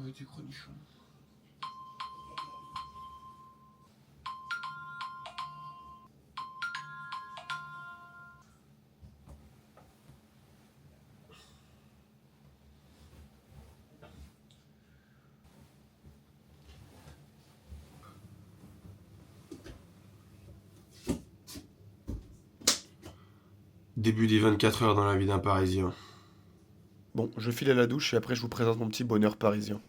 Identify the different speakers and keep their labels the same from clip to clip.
Speaker 1: avec tes cornichons. Début des 24 heures dans la vie d'un Parisien.
Speaker 2: Bon, je file à la douche et après je vous présente mon petit bonheur parisien.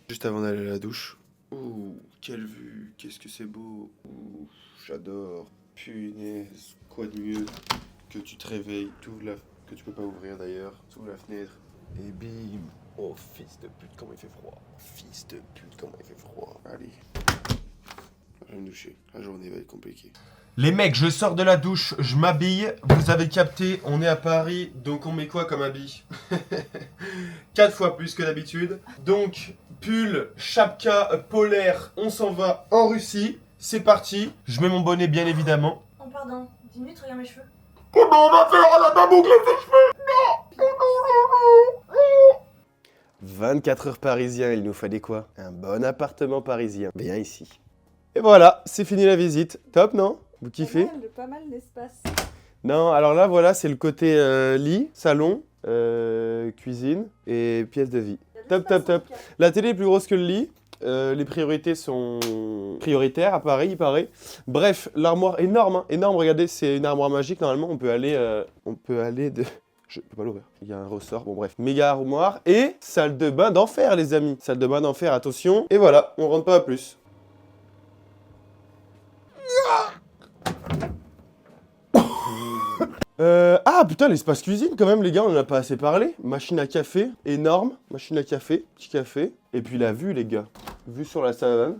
Speaker 2: Juste avant d'aller à la douche. Ouh, quelle vue, qu'est-ce que c'est beau. Ouh, j'adore. Punaise, quoi de mieux que tu te réveilles, que tu peux pas ouvrir d'ailleurs, t'ouvres la fenêtre et bim. Oh fils de pute, comment il fait froid. Fils de pute, comment il fait froid. Allez. Je vais me doucher, la journée va être compliquée.
Speaker 1: Les mecs, je sors de la douche, je m'habille. Vous avez capté, on est à Paris, donc on met quoi comme habit? 4 fois plus que d'habitude. Donc, pull, chapka, polaire, on s'en va en Russie. C'est parti. Je mets mon bonnet, bien évidemment.
Speaker 3: Oh pardon, 10 minutes, regarde mes cheveux.
Speaker 1: Comment on va faire? On a pas bouclé ses cheveux. Non.
Speaker 2: 24 heures parisien, il nous fallait quoi? Un bon appartement parisien. Viens ici. Et voilà, c'est fini la visite. Top, non? Vous kiffez?
Speaker 3: Pas mal d'espace.
Speaker 2: Non, alors là, voilà, c'est le côté lit, salon, cuisine et pièce de vie. Top, top, top. La télé est plus grosse que le lit. Les priorités sont prioritaires à Paris, il paraît. Bref, l'armoire énorme, hein, énorme. Regardez, c'est une armoire magique. Normalement, on peut aller de... Je peux pas l'ouvrir. Il y a un ressort. Bon, bref. Méga armoire et salle de bain d'enfer, les amis. Salle de bain d'enfer, attention. Et voilà, on rentre pas à plus. Ah putain, l'espace cuisine quand même, les gars, on en a pas assez parlé. Machine à café, énorme. Machine à café, petit café. Et puis la vue, les gars. Vue sur la savane.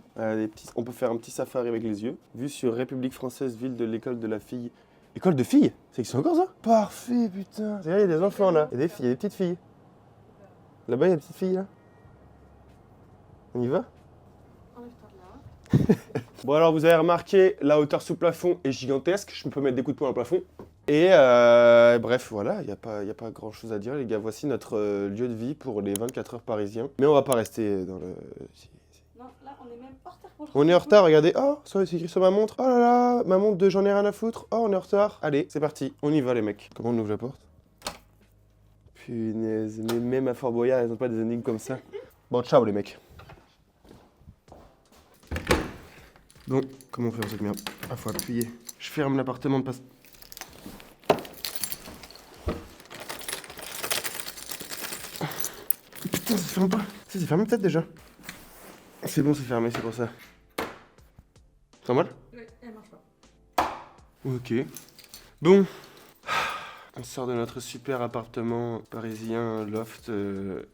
Speaker 2: On peut faire un petit safari avec les yeux. Vue sur République française, ville de l'école de la fille. École de filles? C'est que c'est encore ça? Parfait, putain. C'est vrai, il y a des enfants là. Il y a des filles, il y a des petites filles. Là-bas, il y a des petites filles là. On y va? Bon alors vous avez remarqué, la hauteur sous plafond est gigantesque, je peux mettre des coups de poing dans le plafond. Et bref, voilà, il n'y a pas grand chose à dire les gars, voici notre lieu de vie pour les 24 heures parisiens. Mais on va pas rester dans le...
Speaker 3: Non, là on est même en retard pour le...
Speaker 2: On est en retard, regardez, oh, c'est écrit sur ma montre, oh là là, ma montre de j'en ai rien à foutre, oh on est en retard. Allez, c'est parti, on y va les mecs. Comment on ouvre la porte? Punaise, mais même à Fort Boyard, elles ont pas des énigmes comme ça. Bon, ciao les mecs. Bon, comment on fait cette merde? Ah, faut appuyer. Je ferme l'appartement de passe. Putain, ça se ferme pas. Si, c'est fermé peut-être déjà. C'est bon, c'est fermé, c'est pour ça. C'est mal?
Speaker 3: Oui, elle marche pas.
Speaker 2: Ok. Bon. On sort de notre super appartement parisien, loft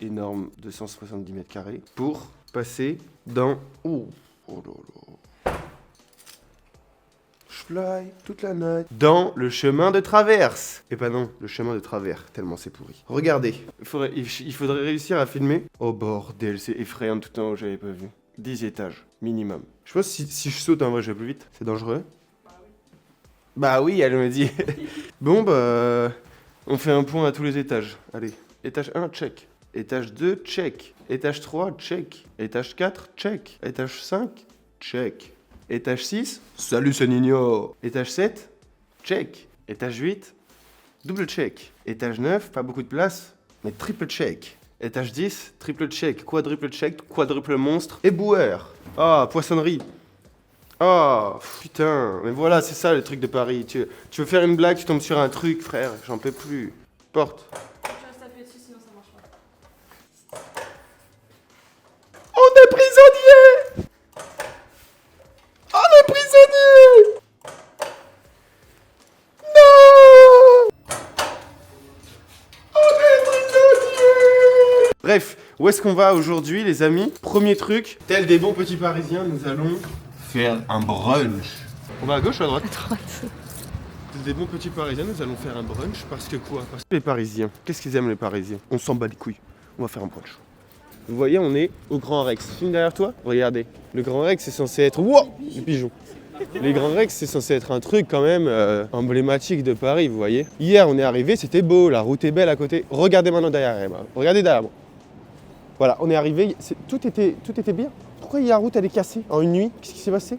Speaker 2: énorme de 170 mètres carrés pour passer dans... Oh là là. Je fly toute la night. Dans le chemin de traverse. Et pas non, le chemin de travers, tellement c'est pourri. Regardez, il faudrait réussir à filmer. Oh bordel, c'est effrayant tout le temps, j'avais pas vu. 10 étages, minimum. Je pense que si je saute en vrai, je vais plus vite. C'est dangereux. Bah oui, elle me dit. Bon, bah, on fait un point à tous les étages. Allez, étage 1, check. Étage 2, check. Étage 3, check. Étage 4, check. Étage 5, check. Étage 6, salut c'est Nino. Étage 7, check. Étage 8, double check. Étage 9, pas beaucoup de place, mais triple check. Étage 10, triple check. Quadruple check, quadruple monstre. Éboueur. Ah, poissonnerie. Oh, putain, mais voilà, c'est ça le truc de Paris. Tu veux faire une blague, tu tombes sur un truc, frère, j'en peux plus. Porte.
Speaker 3: Tu restes appuyé dessus, sinon ça marche pas.
Speaker 2: On est prisonnier! On est prisonnier! Non! On est prisonnier! Bref, où est-ce qu'on va aujourd'hui, les amis? Premier truc, tel des bons petits Parisiens, nous allons...
Speaker 1: Faire un brunch.
Speaker 2: On va à gauche ou à droite?
Speaker 3: À droite.
Speaker 2: Des bons petits Parisiens, nous allons faire un brunch parce que quoi? Parce que les Parisiens, qu'est-ce qu'ils aiment les Parisiens? On s'en bat les couilles, on va faire un brunch. Vous voyez, on est au Grand Rex. Film derrière toi? Regardez. Le Grand Rex, c'est censé être... Wow! Les pigeons. Les Grand Rex, c'est censé être un truc quand même emblématique de Paris, vous voyez. Hier, on est arrivé, c'était beau, la route est belle à côté. Regardez maintenant derrière moi. Regardez derrière moi. Voilà, on est arrivé, tout était bien. Pourquoi la route elle est cassée en une nuit? Qu'est-ce qui s'est passé?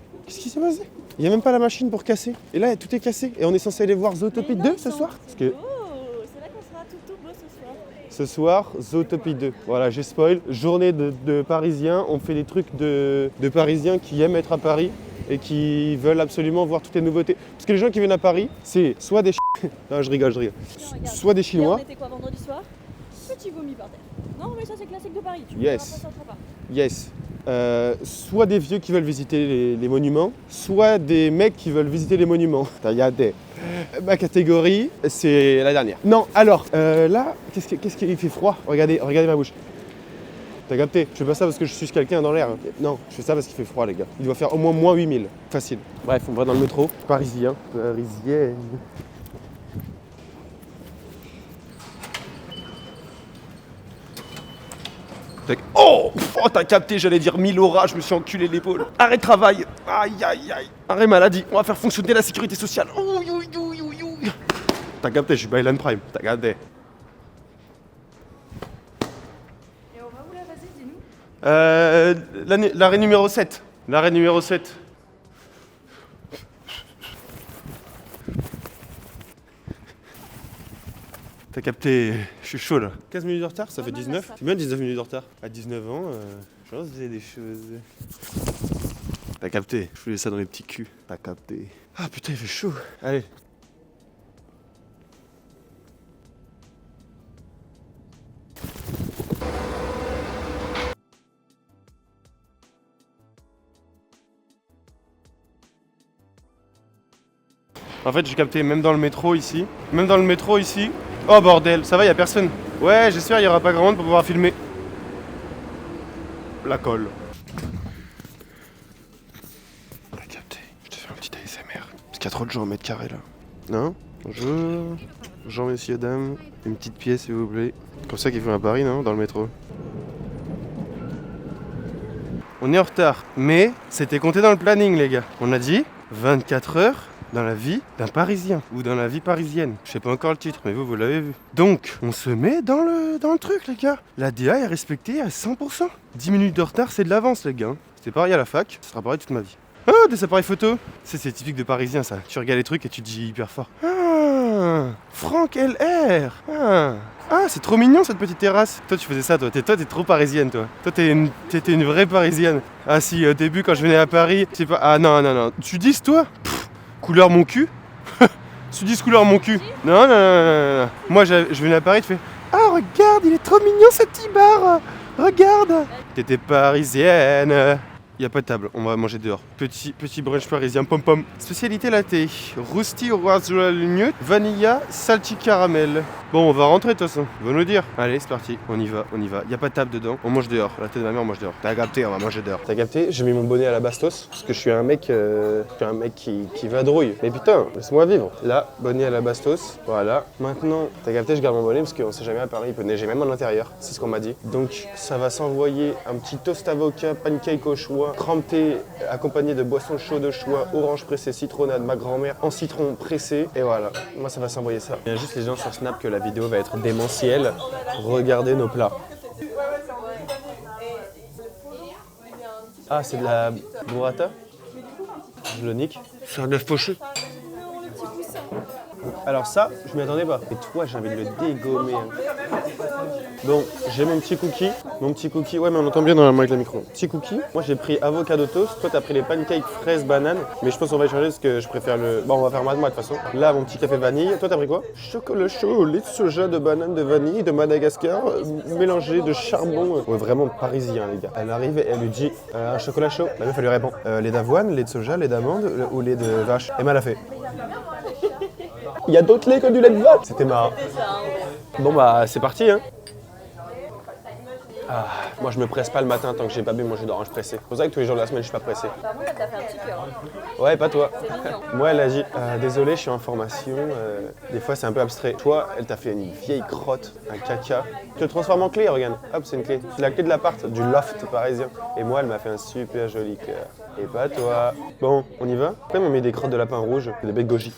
Speaker 2: Il n'y a même pas la machine pour casser. Et là, tout est cassé. Et on est censé aller voir Zootopie 2 ce soir? Parce que
Speaker 3: Oh, c'est vrai qu'on sera tout beau ce soir.
Speaker 2: ce soir, Zootopie 2. Voilà, j'ai spoil. Journée de Parisiens. On fait des trucs de Parisiens qui aiment être à Paris et qui veulent absolument voir toutes les nouveautés. Parce que les gens qui viennent à Paris, c'est soit des non, je rigole. Soit des Chinois.
Speaker 3: Hier, on était quoi vendredi soir? Petit vomi par terre. Non, mais ça c'est classique de Paris. Tu
Speaker 2: Yes.
Speaker 3: pas.
Speaker 2: Yes. Soit des vieux qui veulent visiter les monuments, soit des mecs qui veulent visiter les monuments. Regardez. Ma catégorie, c'est la dernière. Non, alors, là, qu'est-ce qu'il fait froid? Regardez ma bouche. T'as capté? Je fais pas ça parce que je suis quelqu'un dans l'air. Non, je fais ça parce qu'il fait froid, les gars. Il doit faire au moins moins 8000. Facile. Bref, on va dans le métro. Parisienne. Oh, t'as capté, j'allais dire 1000 auras, je me suis enculé l'épaule. Arrêt travail. Aïe. Arrêt maladie. On va faire fonctionner la sécurité sociale. Ouh. T'as capté, je suis Bylan Prime. T'as capté.
Speaker 3: Et on va où là, vas-y, dis-nous.
Speaker 2: L'arrêt numéro 7. T'as capté, je suis chaud là. 15 minutes de retard, ça fait 19. C'est bien 19 minutes de retard. À 19 ans, je faisais des choses. T'as capté, je faisais ça dans les petits culs. T'as capté. Ah putain, il fait chaud. Allez. En fait, j'ai capté même dans le métro ici. Oh bordel, ça va, y a personne. Ouais, j'espère y aura pas grand monde pour pouvoir filmer. La colle. T'as capté, je te fais un petit ASMR. Parce qu'il y a trop de gens au mètre carré là. Non? Bonjour. Bonjour messieurs, dames. Une petite pièce s'il vous plaît. Comme ça qu'ils font à Paris, non? Dans le métro. On est en retard. Mais c'était compté dans le planning les gars. On a dit 24 heures. Dans la vie d'un Parisien, ou dans la vie parisienne. Je sais pas encore le titre, mais vous l'avez vu. Donc, on se met dans le truc, les gars. La DA est respectée à 100%. 10 minutes de retard, c'est de l'avance, les gars. C'était pareil à la fac, ce sera pareil toute ma vie. Oh, des appareils photo. C'est typique de Parisien, ça. Tu regardes les trucs et tu te dis hyper fort. Ah, Franck LR. Ah, c'est trop mignon, cette petite terrasse. Toi, tu faisais ça, toi. T'es trop parisienne, toi. Toi, t'étais une vraie Parisienne. Ah si, au début, quand je venais à Paris, c'est pas... Ah non. Tu dis, toi couleur mon cul. Tu dis couleur mon cul. Non. Moi, je venais à Paris, tu fais ah, regarde, il est trop mignon ce petit bar. Regarde. T'étais parisienne. Y a pas de table, on va manger dehors. Petit brunch parisien, pom-pom. Spécialité latte. Rosti au nut, vanilla, salty caramel. Bon, on va rentrer de toute façon. Il va nous dire. Allez, c'est parti. On y va. Y a pas de table dedans. On mange dehors. La tête de ma mère, on mange dehors. T'as capté, on va manger dehors. T'as capté? J'ai mis mon bonnet à la bastos parce que je suis un mec, qui vadrouille. Mais putain, laisse-moi vivre. Là, bonnet à la bastos. Voilà. Maintenant, t'as capté, je garde mon bonnet parce qu'on sait jamais à Paris, il peut neiger même à l'intérieur. C'est ce qu'on m'a dit. Donc, ça va s'envoyer un petit toast avocat, pancake au choix, crampé accompagné de boissons chaudes au choix, orange pressé, citronnade, ma grand-mère en citron pressé. Et voilà. Moi, ça va s'envoyer ça. Il y a juste les gens sur Snap que la vidéo va être démentielle. Regardez nos plats. Ah, c'est de la burrata? Je le nique. C'est un œuf poché. Alors ça, je m'y attendais pas. Et toi, j'ai envie de le dégommer. Bon, j'ai mon petit cookie. Ouais, mais on entend bien dans la main avec la micro. Petit cookie. Moi, j'ai pris avocado toast. Toi, t'as pris les pancakes fraises bananes. Mais je pense qu'on va échanger parce que je préfère le... Bon, on va faire mat de toute façon. Là, mon petit café vanille. Toi, t'as pris quoi? Chocolat chaud, lait de soja, de banane, de vanille, de Madagascar, mélangé de charbon. Ouais, vraiment parisien, les gars. Elle arrive et elle lui dit un chocolat chaud. La meuf, elle lui répond lait d'avoine, lait de soja, lait d'amande ou lait de vache. Et elle a fait. Il y a d'autres laits que du lait de vache. C'était marrant. Bon bah c'est parti hein. Ah, moi je me presse pas le matin tant que j'ai pas bu mon jus d'orange pressé. C'est pour ça que tous les jours de la semaine je suis pas pressé.
Speaker 3: Par contre, elle t'a fait un petit cœur.
Speaker 2: Ouais, pas toi.
Speaker 3: C'est mignon.
Speaker 2: Moi elle a dit désolé, je suis en formation. Des fois c'est un peu abstrait. Toi, elle t'a fait une vieille crotte, un caca. Tu le transformes en clé, regarde. Hop, c'est une clé. C'est la clé de l'appart, du loft parisien. Et moi elle m'a fait un super joli cœur. Et pas toi. Bon, on y va? Après on met des crottes de lapin rouge, des baies de goji.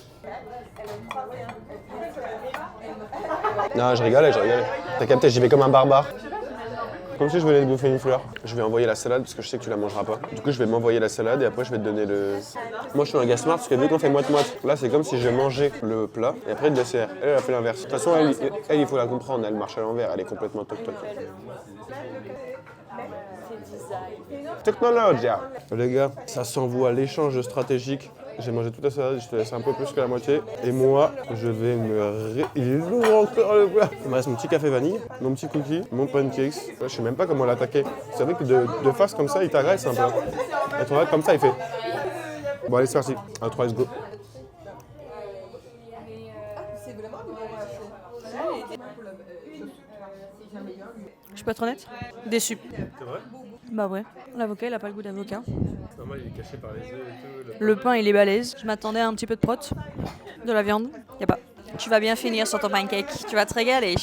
Speaker 2: Non, je rigolais. T'as capté, j'y vais comme un barbare. Comme si je venais de bouffer une fleur. Je vais envoyer la salade parce que je sais que tu la mangeras pas. Du coup, je vais m'envoyer la salade et après, je vais te donner le... Moi, je suis un gars smart parce que vu qu'on fait moite-moite, là, c'est comme si je mangeais le plat et après le dessert. Elle a fait l'inverse. De toute façon, elle, il faut la comprendre. Elle marche à l'envers. Elle est complètement toc-toc. Technologie. Les gars, ça s'envoie l'échange stratégique. J'ai mangé toute la salade, je te laisse un peu plus que la moitié. Et moi, je vais me... Il est lourd encore le plat. Il me reste mon petit café vanille, mon petit cookie, mon pancakes. Je sais même pas comment l'attaquer. C'est vrai que de face comme ça, il t'agresse un peu. Et tu regardes comme ça, il fait... Bon allez, c'est parti. À 3, let's go.
Speaker 3: Je peux être honnête? Déçu.
Speaker 2: C'est vrai?
Speaker 3: Bah ouais, l'avocat il a pas le goût d'avocat.
Speaker 2: C'est normal, il est caché par les œufs et tout.
Speaker 3: Le pain il est balèze. Je m'attendais à un petit peu de prot, de la viande. Y a pas. Tu vas bien finir sur ton pancake. Tu vas te régaler.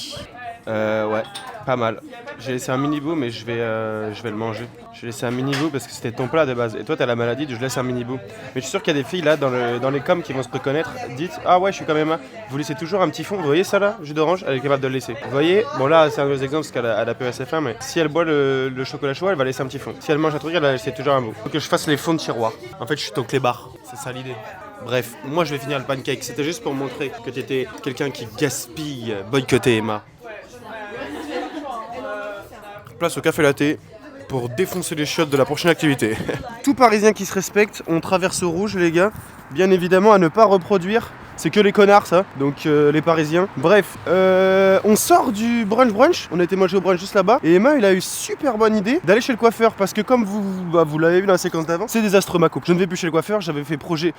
Speaker 2: Ouais, pas mal. J'ai laissé un mini-bout, mais je vais le manger. J'ai laissé un mini-bout parce que c'était ton plat de base. Et toi, t'as la maladie de je laisse un mini-bout. Mais je suis sûr qu'il y a des filles là dans les coms qui vont se reconnaître. Dites, ah ouais, je suis quand même là. Vous laissez toujours un petit fond. Vous voyez ça là, jus d'orange, elle est capable de le laisser. Vous voyez, bon là, c'est un mauvais exemple parce qu'elle a PSF1, mais si elle boit le chocolat chaud, elle va laisser un petit fond. Si elle mange un truc, elle va laisser toujours un bout. Faut que je fasse les fonds de tiroir. En fait, je suis ton clébard. C'est ça l'idée. Bref, moi je vais finir le pancake. C'était juste pour montrer que t'étais quelqu'un qui gaspille. Boycotter Emma. Place au café latte pour défoncer les chiottes de la prochaine activité. Tout Parisien qui se respecte, on traverse au rouge les gars. Bien évidemment à ne pas reproduire. C'est que les connards ça, donc les Parisiens. Bref, on sort du brunch. On a été manger au brunch juste là-bas. Et Emma, il a eu super bonne idée d'aller chez le coiffeur. Parce que comme vous l'avez vu dans la séquence d'avant, c'est désastreux ma coupe. Je ne vais plus chez le coiffeur, j'avais fait projet...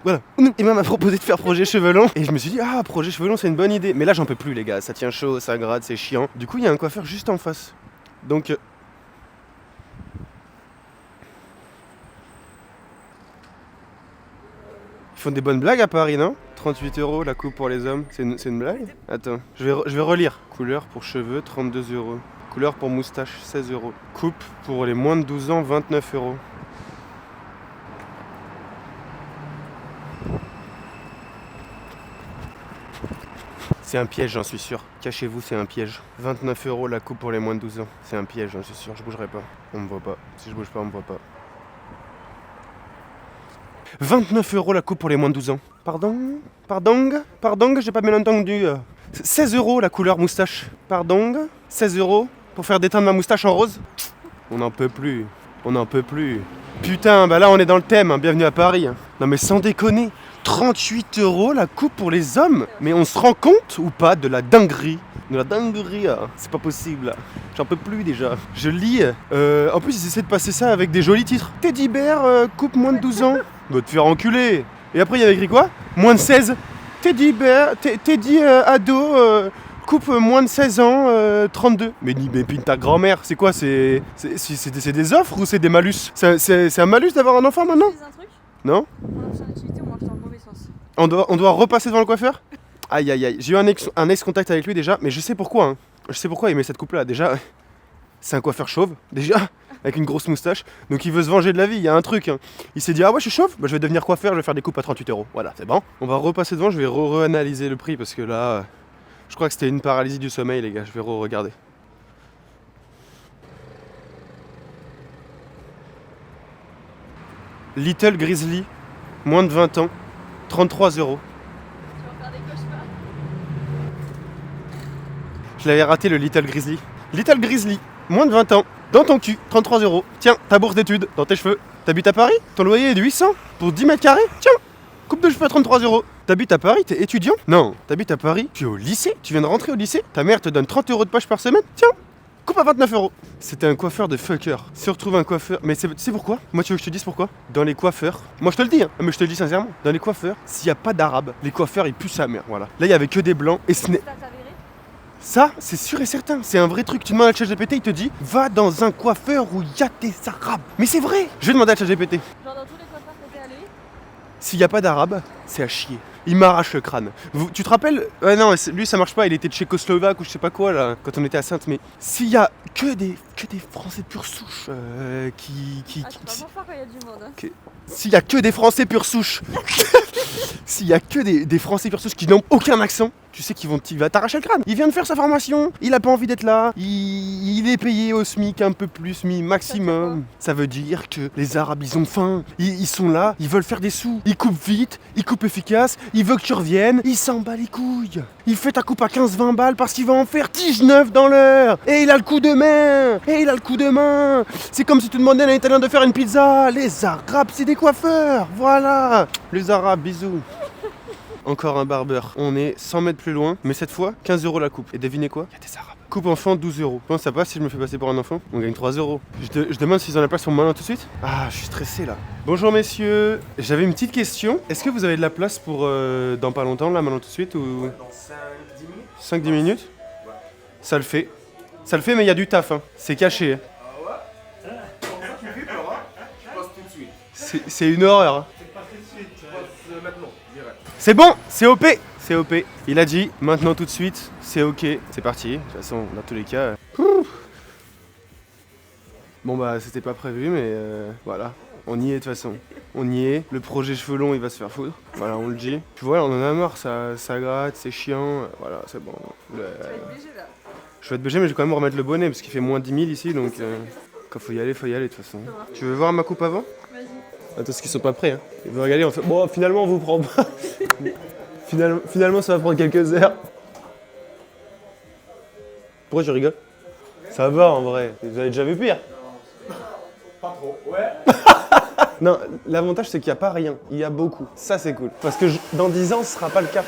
Speaker 2: Voilà. Emma m'a proposé de faire projet cheveux longs. Et je me suis dit, ah, projet cheveux longs, c'est une bonne idée. Mais là, j'en peux plus les gars, ça tient chaud, ça gratte, c'est chiant. Du coup, il y a un coiffeur juste en face. Donc... Ils font des bonnes blagues à Paris, non? 38 € la coupe pour les hommes, c'est une blague? Attends, je vais relire. Couleur pour cheveux, 32 €. Couleur pour moustache, 16 €. Coupe pour les moins de 12 ans, 29 €. C'est un piège, j'en suis sûr. Cachez-vous, c'est un piège. 29 € la coupe pour les moins de 12 ans. C'est un piège, j'en suis sûr. Je bougerai pas. On me voit pas. Si je bouge pas, on me voit pas. 29 € la coupe pour les moins de 12 ans. Pardon, j'ai pas bien entendu. 16 € la couleur moustache. Pardon, 16 € pour faire déteindre ma moustache en rose. On n'en peut plus. Putain, bah là on est dans le thème, hein. Bienvenue à Paris. Non mais sans déconner, 38 € la coupe pour les hommes. Mais on se rend compte ou pas de la dinguerie? C'est pas possible. J'en peux plus déjà. Je lis. En plus ils essaient de passer ça avec des jolis titres. Teddy Bear, coupe moins de 12 ans. Va te faire enculer. Et après il y avait écrit quoi? Moins de 16. Teddy Bear, Teddy ado, coupe moins de 16 ans, 32. Mais pine ta grand-mère, c'est quoi? C'est des offres ou c'est des malus? C'est un malus d'avoir un enfant maintenant?
Speaker 3: Un truc?
Speaker 2: Non?
Speaker 3: On lance une activité, on marche dans le mauvais sens.
Speaker 2: On doit repasser devant le coiffeur? Aïe aïe aïe, j'ai eu un ex-contact avec lui déjà, mais je sais pourquoi. Hein. Je sais pourquoi il met cette coupe là. Déjà, c'est un coiffeur chauve, déjà, avec une grosse moustache. Donc il veut se venger de la vie, il y a un truc. Hein. Il s'est dit, ah ouais, je suis chauve, bah, je vais devenir coiffeur, je vais faire des coupes à 38 €. Voilà, c'est bon. On va repasser devant, je vais re-analyser le prix parce que là, je crois que c'était une paralysie du sommeil, les gars. Je vais re-regarder. Little Grizzly, moins de 20 ans, 33 €.
Speaker 3: Tu vas faire des cauchemars.
Speaker 2: Je l'avais raté le Little Grizzly. Little Grizzly, moins de 20 ans, dans ton cul, 33 €. Tiens, ta bourse d'études, dans tes cheveux. T'habites à Paris? Ton loyer est de 800 pour 10 mètres carrés? Tiens, coupe de cheveux à 33 €. T'habites à Paris? T'es étudiant? Non, t'habites à Paris? Tu es au lycée? Tu viens de rentrer au lycée? Ta mère te donne 30 € de poche par semaine? Tiens, coupe à 29 €. C'était un coiffeur de fucker. Si on retrouve un coiffeur... Mais c'est pourquoi? Moi, tu veux que je te dise pourquoi? Dans les coiffeurs... Moi, je te le dis, hein. Mais je te le dis sincèrement. Dans les coiffeurs, s'il n'y a pas d'arabe, les coiffeurs, ils puent sa mère, voilà. Là, il y avait que des blancs et ce n'est... Ça, c'est sûr et certain. C'est un vrai truc. Tu demandes à ChatGPT, il te dit va dans un coiffeur où il y a des arabes. Mais c'est vrai. Je vais demander à ChatGPT.
Speaker 3: Genre dans tous les coiffeurs que t'es allé?
Speaker 2: S'il n'y a pas d'arabe, c'est à chier. Il m'arrache le crâne. Tu te rappelles? Non, lui ça marche pas, il était tchécoslovaque ou je sais pas quoi là, quand on était à Sainte. Mais s'il y a que des Français pure souche
Speaker 3: Tu vas pas fort quand il y a du monde. Hein.
Speaker 2: S'il y a que des Français pure souche, s'il y a que des Français pure souche qui n'ont aucun accent, Tu sais qu'il va t'arracher le crâne. Il vient de faire sa formation. Il a pas envie d'être là. Il est payé au SMIC un peu plus, maximum. Ça veut dire que les Arabes, ils ont faim. Ils sont là. Ils veulent faire des sous. Ils coupent vite. Ils coupent efficace. Ils veulent que tu reviennes. Il s'en bat les couilles. Il fait ta coupe à 15-20 balles parce qu'il va en faire 19 dans l'heure. Et il a le coup de main. C'est comme si tu demandais à un Italien de faire une pizza. Les Arabes, c'est des coiffeurs. Voilà. Les Arabes, bisous. Encore un barbeur. On est 100 mètres plus loin, mais cette fois, 15 € la coupe. Et devinez quoi? Il y a des Arabes. Coupe enfant, 12 €. Comment ça passe si je me fais passer pour un enfant? On gagne 3 €. Je demande s'ils ont la place pour moi tout de suite. Ah, je suis stressé là. Bonjour messieurs. J'avais une petite question. Est-ce que vous avez de la place pour dans pas longtemps, là, maintenant tout de suite ou...
Speaker 1: Dans 5-10 minutes.
Speaker 2: 5-10 minutes?
Speaker 1: Ouais.
Speaker 2: Ça le fait. Ça le fait, mais il y a du taf. Hein. C'est caché. Hein.
Speaker 1: Ah ouais? Comment ça tu fais, Flora? Je passe tout de suite.
Speaker 2: C'est une horreur. Hein.
Speaker 1: C'est pas tout de suite, je passe maintenant, direct.
Speaker 2: C'est bon, c'est OP. C'est OP. Il a dit, maintenant tout de suite, c'est ok. C'est parti. De toute façon, dans tous les cas... Bon bah, c'était pas prévu, mais voilà. On y est de toute façon. On y est. Le projet cheveux longs, il va se faire foutre. Voilà, on le dit. Tu vois, on en a marre, ça gratte, c'est chiant. Voilà, c'est bon. Je vais être BG, mais je vais quand même remettre le bonnet, parce qu'il fait moins 10 000 ici, donc... Quand faut y aller, de toute façon. Tu veux voir ma coupe avant?
Speaker 3: Vas-y.
Speaker 2: Attends, parce qu'ils sont pas prêts. Hein. Ils vont regarder, on fait... Bon, finalement, on vous prend pas. Finalement, ça va prendre quelques heures. Pourquoi tu rigoles? Ça va, en vrai. Vous avez déjà vu pire?
Speaker 1: Pas trop, ouais.
Speaker 2: Non, l'avantage, c'est qu'il n'y a pas rien. Il y a beaucoup. Ça, c'est cool. Parce que dans 10 ans, ce sera pas le cas.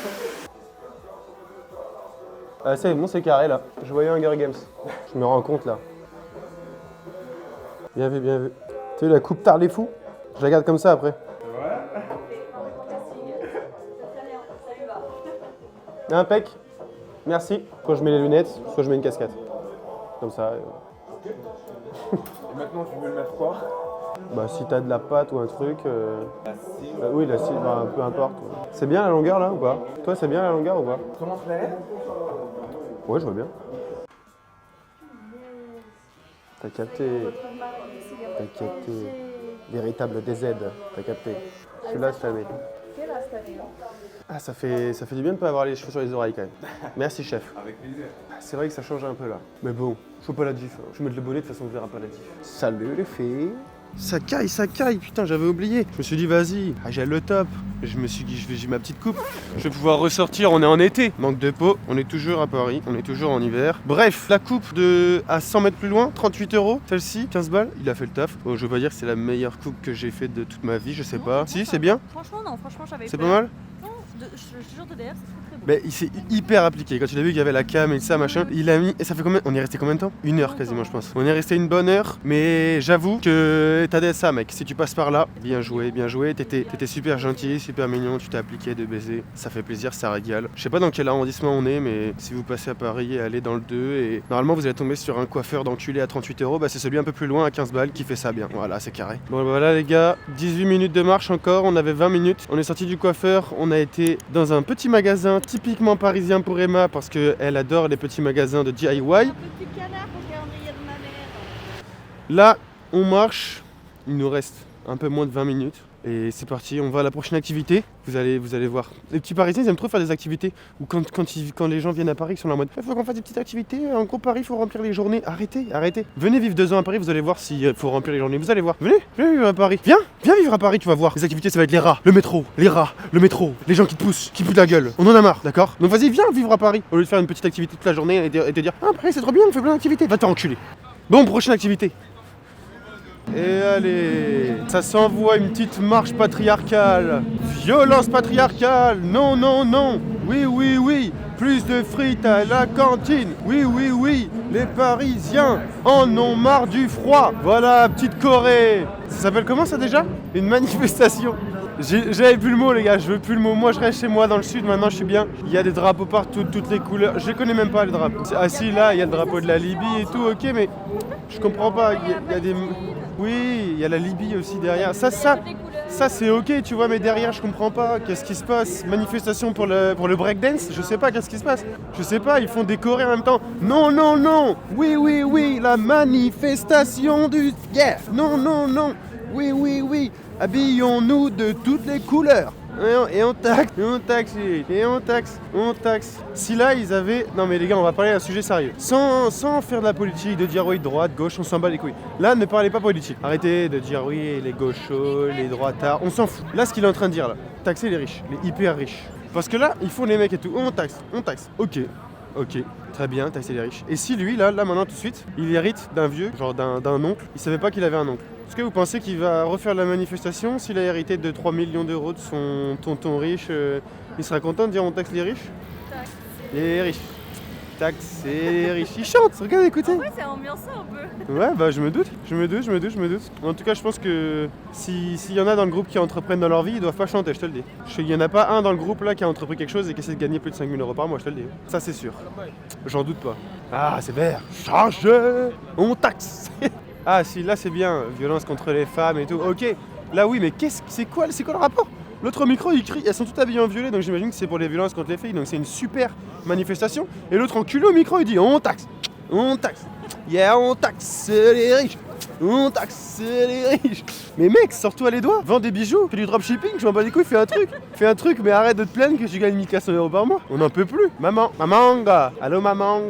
Speaker 2: Ah, c'est bon, c'est carré, là. Je voyais Hunger Games. Je me rends compte, là. Bien vu, bien vu. Tu sais, la coupe tard les fous? Je la garde comme ça, après. Impec. Merci. Soit je mets les lunettes, soit je mets une casquette. Comme ça.
Speaker 1: Et maintenant, tu veux le mettre quoi?
Speaker 2: Bah, si t'as de la pâte ou un truc.
Speaker 1: La cime.
Speaker 2: Oui, la cime, bah, peu importe. C'est bien la longueur là ou pas? Toi, c'est bien la longueur ou pas?
Speaker 1: Comment tu l'as?
Speaker 2: Ouais, je vois bien. T'as capté. T'as capté. Véritable DZ. T'as capté. Je suis là cette année. Ah, ça fait du bien de ne pas avoir les cheveux sur les oreilles quand même. Merci chef.
Speaker 1: Avec plaisir.
Speaker 2: C'est vrai que ça change un peu là. Mais bon, je vois pas la diff. Je vais mettre le bonnet, de toute façon on verra pas la diff. Salut les filles. Ça caille, putain, j'avais oublié. Je me suis dit, vas-y, j'ai le top. Je me suis dit, j'ai ma petite coupe. Je vais pouvoir ressortir, on est en été. Manque de peau, on est toujours à Paris, on est toujours en hiver. Bref, la coupe à 100 mètres plus loin, 38 €. Celle-ci, 15 balles, il a fait le taf. Bon, je veux pas dire que c'est la meilleure coupe que j'ai faite de toute ma vie, je sais pas. Si, c'est bien?
Speaker 3: Franchement, non, franchement, j'avais
Speaker 2: C'est
Speaker 3: peur.
Speaker 2: pas mal?
Speaker 3: Non, je te jure de derrière, c'est très très beau.
Speaker 2: Mais il s'est hyper appliqué. Quand il a vu qu'il y avait la cam et ça, machin, il a mis. Et ça fait combien? On y est resté combien de temps? 1 heure quasiment, je pense. On est resté une bonne heure, mais j'avoue que t'as des ça, mec. Si tu passes par là, bien joué, bien joué. T'étais super gentil, super mignon, tu t'es appliqué de baiser. Ça fait plaisir, ça régale. Je sais pas dans quel arrondissement on est, mais si vous passez à Paris, allez dans le 2 et normalement vous allez tomber sur un coiffeur d'enculé à 38 €. Bah, c'est celui un peu plus loin à 15 balles qui fait ça bien. Voilà, c'est carré. Bon, voilà les gars, 18 minutes de marche encore. On avait 20 minutes. On est sorti du coiffeur. On a été dans un petit magasin typiquement parisien pour Emma parce qu'elle adore les petits magasins de DIY.
Speaker 3: Un petit canard au calendrier de ma mère.
Speaker 2: Là, on marche. Il nous reste un peu moins de 20 minutes. Et c'est parti, on va à la prochaine activité. Vous allez voir. Les petits Parisiens, ils aiment trop faire des activités. Ou quand les gens viennent à Paris, ils sont là en mode il faut qu'on fasse des petites activités. En gros, Paris, il faut remplir les journées. Arrêtez. Venez vivre 2 ans à Paris, vous allez voir s'il faut remplir les journées. Vous allez voir. Venez vivre à Paris. Viens vivre à Paris, tu vas voir. Les activités, ça va être les rats, le métro, les gens qui te poussent, qui puent la gueule. On en a marre, d'accord? Donc vas-y, viens vivre à Paris. Au lieu de faire une petite activité toute la journée et te dire ah, Paris, c'est trop bien, on fait plein d'activités. Va te faire enculer. Bon, prochaine activité. Et allez, ça s'envoie une petite marche patriarcale. Violence patriarcale. Non, non, non. Oui, oui, oui. Plus de frites à la cantine. Oui, oui, oui. Les Parisiens en ont marre du froid. Voilà, petite Corée. Ça s'appelle comment ça déjà? Une manifestation. J'avais plus le mot les gars, je veux plus le mot. Moi je reste chez moi dans le sud, maintenant je suis bien. Il y a des drapeaux partout, de toutes les couleurs. Je les connais même pas les drapeaux. Ah si, là il y a le drapeau de la Libye et tout, ok, mais je comprends pas. Il y a des... Oui, il y a la Libye aussi derrière. Ça c'est ok, tu vois, mais derrière je comprends pas. Qu'est-ce qui se passe? Manifestation pour le breakdance? Je sais pas, qu'est-ce qui se passe? Je sais pas, ils font décorer en même temps. Non, non, non. Oui, oui, oui, la manifestation du... Yeah. Non, non, non. Oui, oui, oui. Habillons-nous de toutes les couleurs. Et on taxe, on taxe. Si là ils avaient... Non mais les gars, on va parler d'un sujet sérieux. Sans faire de la politique, de dire oui, droite, gauche, on s'en bat les couilles. Là, ne parlez pas politique. Arrêtez de dire oui, les gauchos, les droitards, on s'en fout. Là, ce qu'il est en train de dire là, taxer les riches, les hyper riches. Parce que là, ils font les mecs et tout. On taxe. Ok, très bien, taxer les riches. Et si lui, là maintenant tout de suite, il hérite d'un vieux, genre d'un oncle, il savait pas qu'il avait un oncle. Est-ce que vous pensez qu'il va refaire la manifestation s'il a hérité de 3 millions d'euros de son tonton riche il sera content de dire on taxe les riches? Les riches. Taxer les riches. Il chante, regarde, écoutez.
Speaker 3: Ouais, c'est ambiancé un peu.
Speaker 2: Ouais, bah je me doute. En tout cas, je pense que s'il y en a dans le groupe qui entreprennent dans leur vie, ils doivent pas chanter, je te le dis. Il y en a pas un dans le groupe là qui a entrepris quelque chose et qui essaie de gagner plus de 5 000 euros par mois, je te le dis. Ça, c'est sûr. J'en doute pas. Ah, c'est vert. Chargez, on taxe. Ah, si, là, c'est bien. Violence contre les femmes et tout. Ok. Là, oui, mais c'est quoi le rapport? L'autre micro, il crie, elles sont toutes habillées en violet, donc j'imagine que c'est pour les violences contre les filles, donc c'est une super manifestation. Et l'autre enculé au micro, il dit on taxe, yeah, on taxe les riches, on taxe les riches. Mais mec, sors-toi les doigts, vends des bijoux, fais du dropshipping, je m'en bats les couilles, fais un truc, mais arrête de te plaindre que tu gagnes 1400 euros par mois. On n'en peut plus. Maman, allô maman.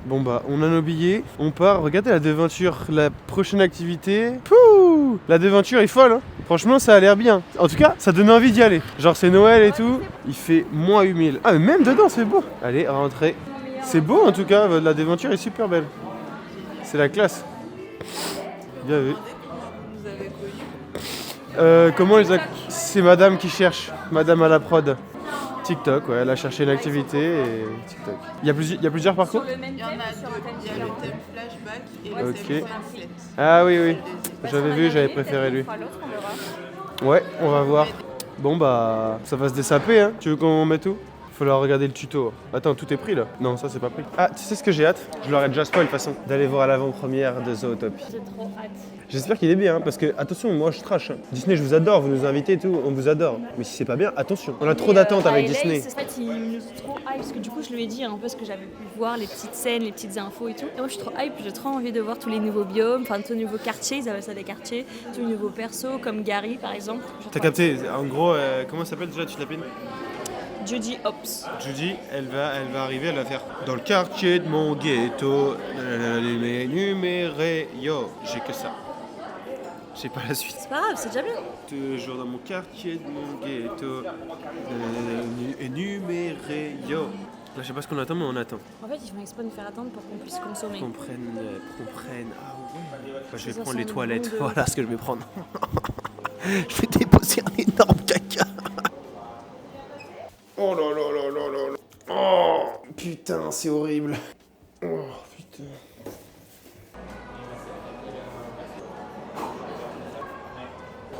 Speaker 2: Bon bah, on a nos billets, on part, regardez la devanture, la prochaine activité. Pouh, la devanture est folle, hein. Franchement, ça a l'air bien. En tout cas, ça donne envie d'y aller. Genre, c'est Noël et tout. Il fait moins 8000. Ah, mais même dedans, c'est beau. Allez, rentrez. C'est beau, en tout cas. La devanture est super belle. C'est la classe. Bien vu. Comment les C'est madame qui cherche. Madame à la prod. TikTok, ouais. Elle a cherché une activité et TikTok. Il y a plusieurs parcours?
Speaker 4: Il y en a deux. Il y a le thème flashback et le
Speaker 2: Ok.
Speaker 4: thème sunset.
Speaker 2: Ah oui. J'avais vu, j'avais préféré lui. Ouais, on va voir. Bon bah, ça va se dessaper, hein. Tu veux qu'on mette tout? Faut leur regarder le tuto. Attends, tout est pris là? Non, ça c'est pas pris. Ah, tu sais ce que j'ai hâte? Je leur ai déjà spoil de toute façon. D'aller voir l'avant-première de Zootopie.
Speaker 3: J'ai trop hâte.
Speaker 2: J'espère qu'il est bien, hein, parce que, attention, moi je trash. Hein. Disney, je vous adore, vous nous invitez et tout, on vous adore. Mais si c'est pas bien, attention. On a trop d'attentes avec Disney.
Speaker 3: En fait, il nous trop hype, parce que du coup, je lui ai dit un peu ce que j'avais pu voir, les petites scènes, les petites infos et tout. Et moi, je suis trop hype, j'ai trop envie de voir tous les nouveaux biomes, enfin, tous les nouveaux quartiers, ils appellent ça des quartiers, tous les nouveaux persos, comme Gary par exemple.
Speaker 2: T'as capté, en gros, comment ça s'appelle déjà, tu l'appelles?
Speaker 3: Judy Hopps.
Speaker 2: Judy, elle va arriver, elle va faire dans le quartier de mon ghetto, numéré, yo, j'ai que ça. J'ai pas la suite.
Speaker 3: C'est pas grave, c'est déjà bien.
Speaker 2: Toujours dans mon quartier de mon ghetto, énuméré, yo. Là, je sais pas ce qu'on attend, mais on attend.
Speaker 3: En fait, ils font exprès de nous faire attendre pour qu'on puisse consommer.
Speaker 2: Qu'on prenne. Ah ouais. Bah, je vais
Speaker 3: Ça
Speaker 2: prendre
Speaker 3: sent
Speaker 2: les
Speaker 3: le
Speaker 2: toilettes.
Speaker 3: bon de-
Speaker 2: Voilà ce que je vais prendre. Je vais déposer un énorme caca. Oh là là là là là là. Oh putain, c'est horrible. Oh putain.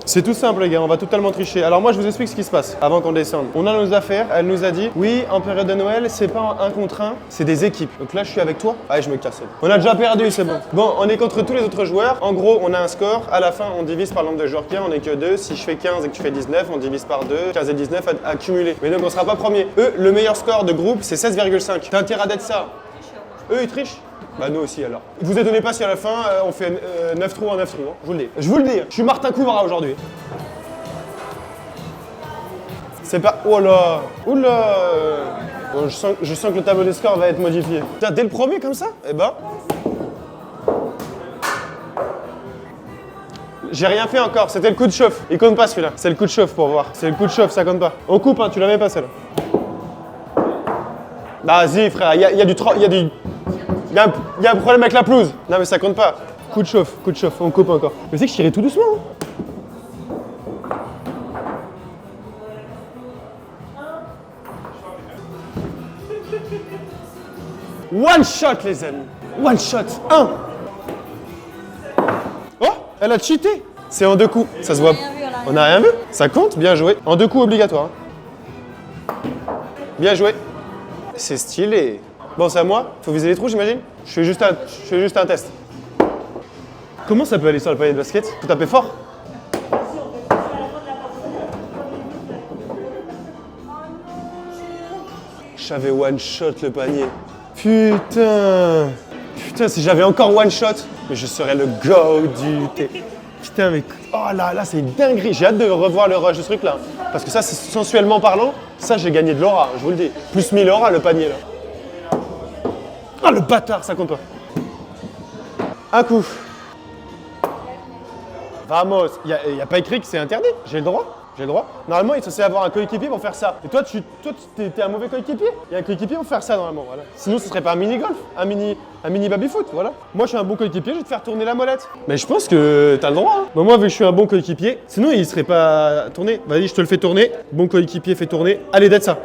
Speaker 2: C'est tout simple les gars, on va totalement tricher. Alors moi je vous explique ce qui se passe avant qu'on descende. On a nos affaires, elle nous a dit oui en période de Noël c'est pas un contre un, c'est des équipes. Donc là je suis avec toi, allez je me casse. On a déjà perdu, c'est bon. Bon on est contre tous les autres joueurs, en gros on a un score, à la fin on divise par le nombre de joueurs qu'il y a, on est que 2, si je fais 15 et que tu fais 19, on divise par 2, 15 et 19 accumulés. Mais donc on sera pas premier. Eux, le meilleur score de groupe c'est 16,5. T'as intérêt d'être ça. Eux ils trichent. Bah nous aussi alors. Vous étonnez pas si à la fin on fait 9 trous en 9 trous, hein. Je vous le dis. Je vous le dis, je suis Martin Couvra aujourd'hui. C'est pas... Oh là. Oula. Bon, je sens que le tableau des scores va être modifié. Tiens, dès le premier comme ça? Eh ben... J'ai rien fait encore, c'était le coup de chauffe. Il compte pas celui-là. C'est le coup de chauffe pour voir. C'est le coup de chauffe, ça compte pas. On coupe, hein, tu l'as même pas celle-là. Bah vas-y frère, il y a un problème avec la pelouse. Non mais ça compte pas. Coup de chauffe, on coupe encore. Mais c'est que je tirais tout doucement. Hein. One shot les amis. One shot. 1. Oh, elle a cheaté. C'est en 2 coups. Ça se voit. On n'a rien vu. Ça compte, bien joué. En 2 coups obligatoire. Hein. Bien joué. C'est stylé. Bon, c'est à moi. Faut viser les trous, j'imagine. Je fais juste un test. Comment ça peut aller sur le panier de basket? Faut taper fort. J'avais one shot le panier. Putain. Putain, si j'avais encore one shot, mais je serais le go du thé. Putain, mais oh là là, c'est une dinguerie. J'ai hâte de revoir le rush de ce truc là. Parce que ça, c'est sensuellement parlant, ça j'ai gagné de l'aura, je vous le dis. Plus 1000 aura le panier là. Ah le bâtard, ça compte pas. Un coup. Vamos, il y a pas écrit que c'est interdit, j'ai le droit. J'ai le droit. Normalement, il est censé avoir un coéquipier pour faire ça. Et toi, t'es un mauvais coéquipier. Il y a un coéquipier pour faire ça normalement, voilà. Sinon, ce serait pas un mini-golf, un mini baby-foot, voilà. Moi, je suis un bon coéquipier, je vais te faire tourner la molette. Mais je pense que t'as le droit, hein. Bah, moi, vu que je suis un bon coéquipier, sinon, il serait pas tourné. Vas-y, je te le fais tourner. Bon coéquipier, fait tourner. Allez, d'être ça.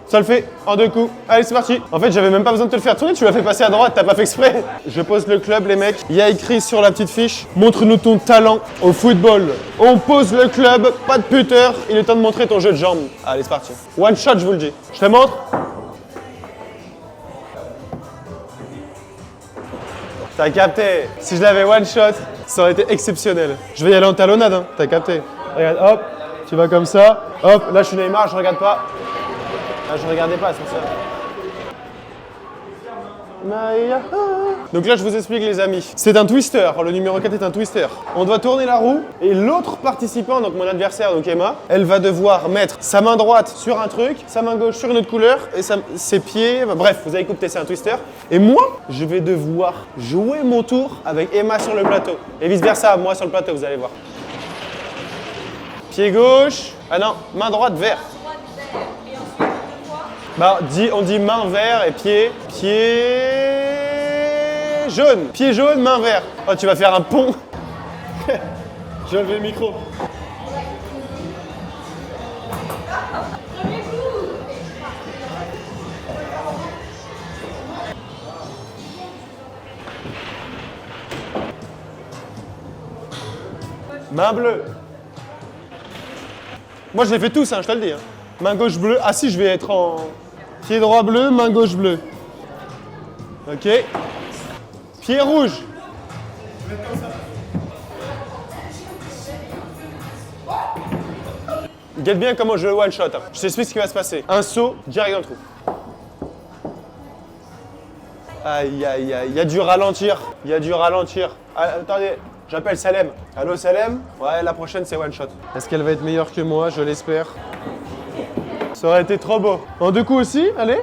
Speaker 2: Ça le fait, en 2 coups. Allez, c'est parti. En fait, j'avais même pas besoin de te le faire tourner, tu l'as fait passer à droite, t'as pas fait exprès. Je pose le club, les mecs. Il y a écrit sur la petite fiche, montre-nous ton talent au football. On pose le club, pas de putter, il est temps de montrer ton jeu de jambes. Allez, c'est parti. One shot, je vous le dis. Je te montre. T'as capté. Si je l'avais one shot, ça aurait été exceptionnel. Je vais y aller en talonnade, hein. T'as capté. Regarde, hop, tu vas comme ça. Hop, là je suis Neymar, je regarde pas. Ah, je regardais pas, c'est ça. Donc là, je vous explique, les amis. C'est un twister. Le numéro 4 est un twister. On doit tourner la roue et l'autre participant, donc mon adversaire, donc Emma, elle va devoir mettre sa main droite sur un truc, sa main gauche sur une autre couleur et ses pieds. Bref, vous avez compris, c'est un twister. Et moi, je vais devoir jouer mon tour avec Emma sur le plateau. Et vice versa, moi sur le plateau, vous allez voir. Pied gauche. Ah non, main droite, vert. Bah, on dit main vert et pied jaune. Pied jaune, main vert. Oh, tu vas faire un pont. Je vais lever le micro. Main bleue. Moi, je les fais tous, hein, je te le dis. Hein. Main gauche bleue. Ah si, je vais être en pied droit bleu, main gauche bleue. Ok. Pied rouge. Guette bien comment je le one shot. Hein. Je t'explique ce qui va se passer. Un saut, direct dans le trou. Aïe aïe aïe, il y a dû ralentir. Il y a dû ralentir. Ah, attendez, j'appelle Salem. Allô Salem? Ouais, la prochaine c'est one shot. Est-ce qu'elle va être meilleure que moi? Je l'espère. Ça aurait été trop beau. En 2 coups aussi, allez.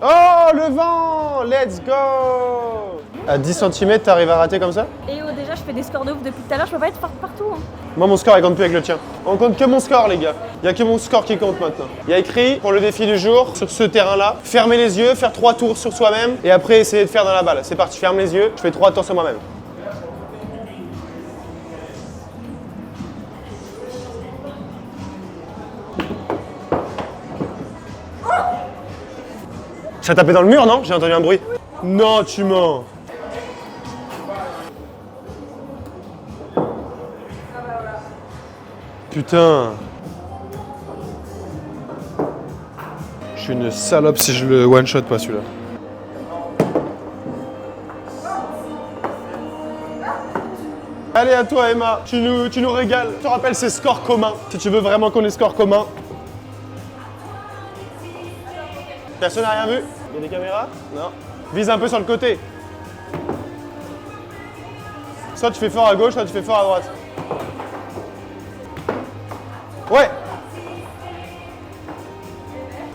Speaker 2: Oh, le vent! Let's go! À 10 cm, t'arrives à rater comme ça?
Speaker 3: Et déjà, je fais des scores de ouf depuis tout à l'heure, je peux pas être partout. Hein.
Speaker 2: Moi, mon score, il compte plus avec le tien. On compte que mon score, les gars. Il y a que mon score qui compte maintenant. Il y a écrit, pour le défi du jour, sur ce terrain-là, fermer les yeux, faire 3 tours sur soi-même, et après, essayer de faire dans la balle. C'est parti, ferme les yeux, je fais 3 tours sur moi-même. Ça a tapé dans le mur, non? J'ai entendu un bruit. Non, tu mens. Putain. Je suis une salope si je le one-shot pas celui-là. Allez à toi Emma, tu nous régales. Je te rappelle ces scores communs, si tu veux vraiment qu'on ait scores communs. Personne n'a rien vu? Il y a des caméras? Non. Vise un peu sur le côté. Soit tu fais fort à gauche, soit tu fais fort à droite. Ouais.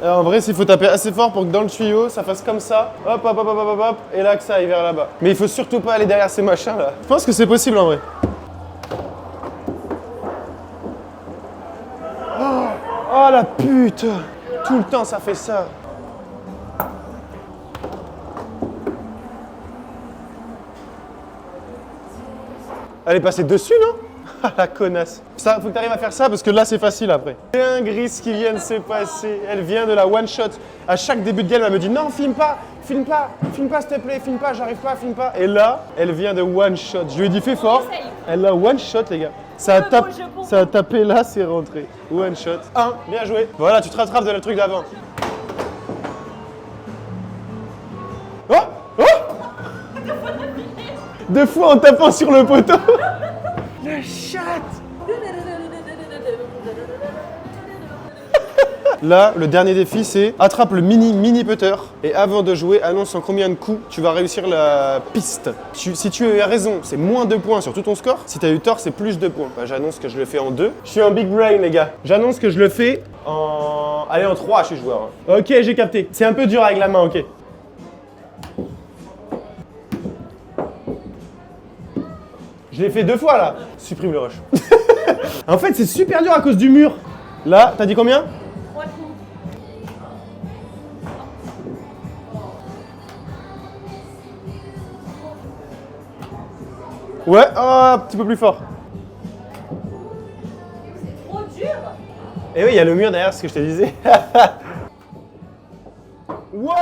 Speaker 2: Alors en vrai, il faut taper assez fort pour que dans le tuyau, ça fasse comme ça. Hop, hop, hop, hop, hop, hop. Et là, que ça aille vers là-bas. Mais il faut surtout pas aller derrière ces machins là. Je pense que c'est possible en vrai. Oh la pute! Tout le temps, ça fait ça. Elle est passée dessus, non? Ah la connasse. Ça, faut que tu arrives à faire ça parce que là c'est facile après. Dinguerie ce qui vient de se passer. Elle vient de la one shot. À chaque début de game, elle me dit non, filme pas, s'il te plaît, filme pas, j'arrive pas, filme pas. Et là, elle vient de one shot. Je lui ai dit fais fort. Elle a one shot les gars. Ça a tapé là, c'est rentré. One shot. 1, bien joué. Voilà, tu te rattrapes de le truc d'avant. Oh, oh 2 fois en tapant sur le poteau. Le chat. Là, le dernier défi, c'est attrape le mini putter et avant de jouer, annonce en combien de coups tu vas réussir la piste. Si tu as raison, c'est moins 2 points sur tout ton score. Si tu as eu tort, c'est plus 2 points. Bah, j'annonce que je le fais en 2. Je suis un big brain, les gars. J'annonce que je le fais en... Allez, en 3, je suis joueur. Ok, j'ai capté. C'est un peu dur avec la main, ok. Je l'ai fait 2 fois, là. Supprime le rush. En fait, c'est super dur à cause du mur. Là, t'as dit combien?
Speaker 3: 3 coups.
Speaker 2: Ouais, oh, un petit peu plus fort.
Speaker 3: C'est trop dur.
Speaker 2: Et oui, il y a le mur derrière, ce que je te disais. Ouais.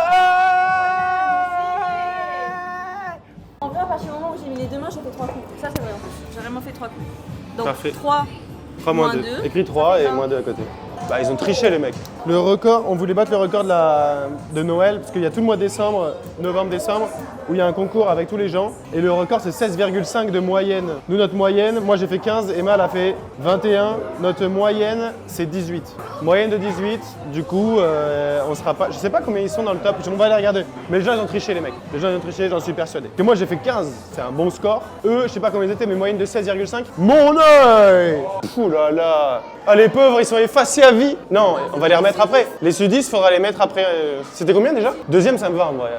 Speaker 3: En vrai, à partir du moment où j'ai mis les 2 mains, j'ai fait 3 coups. Ça, c'est vrai en plus. J'ai vraiment fait 3 coups. Donc
Speaker 2: Parfait.
Speaker 3: 3
Speaker 2: 3 moins 2. Écris 3 et moins 2 à côté. Bah, ils ont triché, les mecs. Le record, on voulait battre le record de Noël, parce qu'il y a tout le mois de décembre, novembre-décembre, où il y a un concours avec tous les gens. Et le record, c'est 16,5 de moyenne. Nous, notre moyenne, moi j'ai fait 15, Emma elle a fait 21. Notre moyenne, c'est 18. Moyenne de 18, du coup, on sera pas... Je sais pas combien ils sont dans le top, on va aller regarder. Mais les gens, ils ont triché, les mecs. Les gens, ils ont triché, j'en suis persuadé. Que moi, j'ai fait 15, c'est un bon score. Eux, je sais pas combien ils étaient, mais moyenne de 16,5. Mon œil! Ouh là là! Ah, les pauvres, ils sont effacés à vie. Non, on va les remettre après. Les sudistes, faudra les mettre après. C'était combien déjà? Deuxième, ça me va en vrai.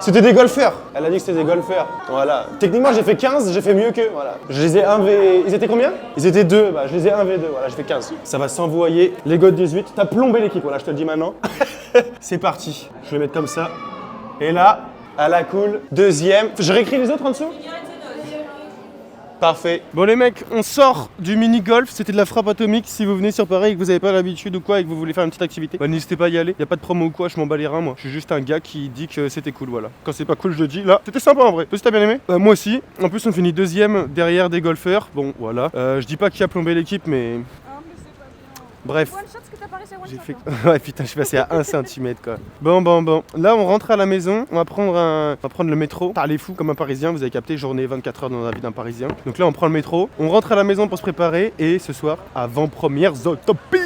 Speaker 2: C'était des golfeurs. Elle a dit que c'était des golfeurs. Voilà. Techniquement, j'ai fait 15, j'ai fait mieux qu'eux. Voilà. Je les ai 1v... Ils étaient combien? Ils étaient 2. Bah, je les ai 1v2. Voilà, j'ai fait 15. Ça va s'envoyer. Les gars de 18. T'as plombé l'équipe. Voilà, je te le dis maintenant. C'est parti. Je vais mettre comme ça. Et là, à la cool. Deuxième. Je réécris les autres en dessous? Parfait. Bon les mecs, on sort du mini-golf, c'était de la frappe atomique. Si vous venez sur Paris et que vous n'avez pas l'habitude ou quoi et que vous voulez faire une petite activité, bah, n'hésitez pas à y aller. Y a pas de promo ou quoi, je m'en bats les reins moi. Je suis juste un gars qui dit que c'était cool, voilà. Quand c'est pas cool, je le dis. Là, c'était sympa en vrai. Toi aussi t'as bien aimé? Moi aussi. En plus on finit deuxième derrière des golfeurs. Bon voilà. Je dis pas qui a plombé l'équipe mais... Bref. J'ai fait... Ouais putain, je suis passé à 1 cm quoi. Bon. Là on rentre à la maison, on va prendre le métro. Parlez fou comme un Parisien, vous avez capté, journée 24 heures dans la vie d'un Parisien. Donc là on prend le métro, on rentre à la maison pour se préparer et ce soir, avant-première Zootopie.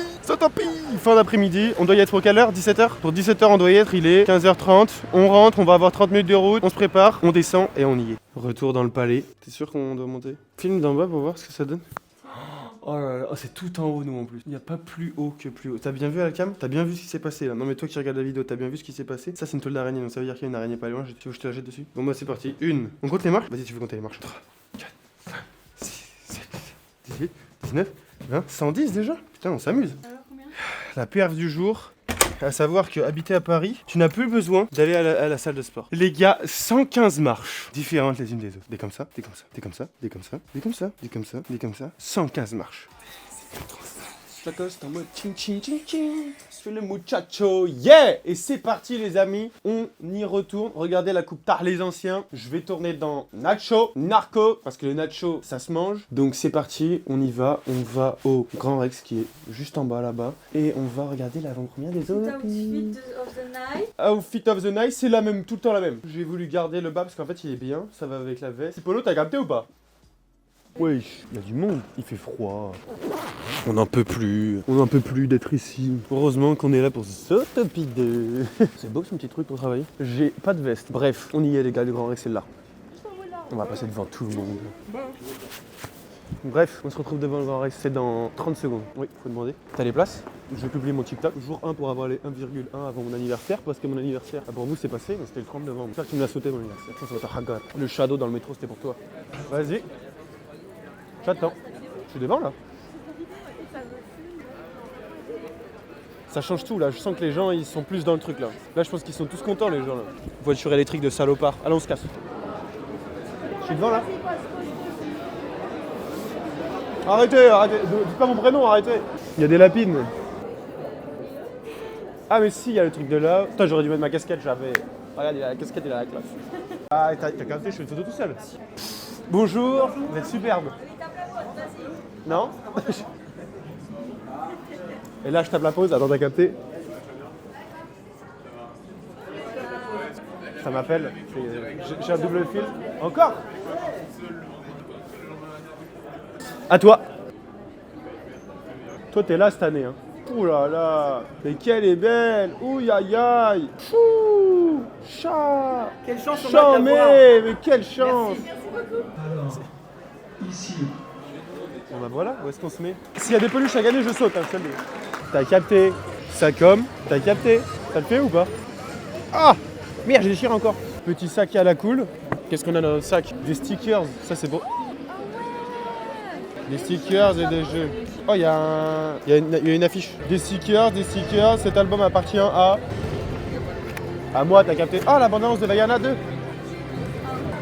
Speaker 2: Fin d'après-midi, on doit y être pour quelle heure? 17h? Pour 17h on doit y être, il est 15h30. On rentre, on va avoir 30 minutes de route, on se prépare, on descend et on y est. Retour dans le palais. T'es sûr qu'on doit monter? Filme d'en bas pour voir ce que ça donne. Oh là là, oh, c'est tout en haut nous en plus. Il n'y a pas plus haut que plus haut. T'as bien vu à la cam? T'as bien vu ce qui s'est passé là? Non mais toi qui regardes la vidéo, t'as bien vu ce qui s'est passé? Ça c'est une toile d'araignée, donc ça veut dire qu'il y a une araignée pas loin. Tu veux que je te la jette dessus? Bon bah c'est parti. Une. On compte les marches? Vas-y, tu veux compter les marches? 3, 4, 5, 6, 7, 18, 19, 20, 110 déjà? Putain, on s'amuse.
Speaker 3: Alors combien?
Speaker 2: La perf du jour. À savoir que habiter à Paris, tu n'as plus besoin d'aller à la salle de sport. Les gars, 115 marches différentes les unes des autres. Des comme ça, des comme ça, des comme ça, des comme ça, des comme ça, des comme ça, des comme ça. 115 marches. Lacoste en mode ching ching ching ching. Sur le muchacho, yeah! Et c'est parti les amis, on y retourne. Regardez la coupe tard les anciens. Je vais tourner dans Nacho, Narco, parce que le Nacho ça se mange. Donc c'est parti, on y va. On va au Grand Rex qui est juste en bas là-bas. Et on va regarder l'avant-première des autres.
Speaker 3: Outfit of the night.
Speaker 2: Outfit of the night, c'est la même, tout le temps la même. J'ai voulu garder le bas parce qu'en fait il est bien, ça va avec la veste. Polo, t'as capté ou pas? Wesh, il y a du monde, il fait froid. On n'en peut plus d'être ici. Heureusement qu'on est là pour Zootopie 2. C'est beau son petit truc pour travailler. J'ai pas de veste. Bref, on y est les gars, le Grand Rex c'est là. On va passer devant tout le monde. Bref, on se retrouve devant le Grand Rex, c'est dans 30 secondes. Oui, faut demander. T'as les places? Je vais publier mon TikTok, jour 1 pour avoir les 1,1 avant mon anniversaire, parce que mon anniversaire, pour vous c'est passé, mais c'était le 30 novembre. J'espère que tu me l'as sauté mon anniversaire. Ça va être un hagar. Le shadow dans le métro c'était pour toi. Vas-y. J'attends. Je suis devant là. Ça change tout là, je sens que les gens ils sont plus dans le truc là. Là je pense qu'ils sont tous contents les gens là. Voiture électrique de salopard. Allez on se casse. Je suis devant là. Arrêtez, dites pas mon prénom, arrêtez. Il y a des lapines. Ah mais si, il y a le truc de là. Putain j'aurais dû mettre ma casquette, j'avais... Regarde, la casquette il a la classe. Ah t'as capté, je fais une photo tout seul. Bonjour, vous êtes superbe. Non? Et là je tape la pause, attends t'as capté? Ça m'appelle, j'ai un double fil. Encore? À toi. Toi t'es là cette année hein. Ouh là là. Mais qu'elle est belle. Ouh aïe aïe. Fou. Chat.
Speaker 5: Quelle chance on
Speaker 2: Chant,
Speaker 5: a de la voir.
Speaker 2: mais quelle chance.
Speaker 5: Alors, ici.
Speaker 2: Bon bah voilà, où est-ce qu'on se met? S'il y a des peluches à gagner, je saute, hein, je te le dis. T'as capté. Ça comme, t'as capté. Ça le fait ou pas? Ah. Merde, j'ai déchiré encore. Petit sac à la cool. Qu'est-ce qu'on a dans notre sac? Des stickers, ça c'est beau. Des stickers et des jeux. Oh, il y a une affiche. Des stickers. Cet album appartient à moi, t'as capté. Ah, la bande-annonce de Vaiana 2.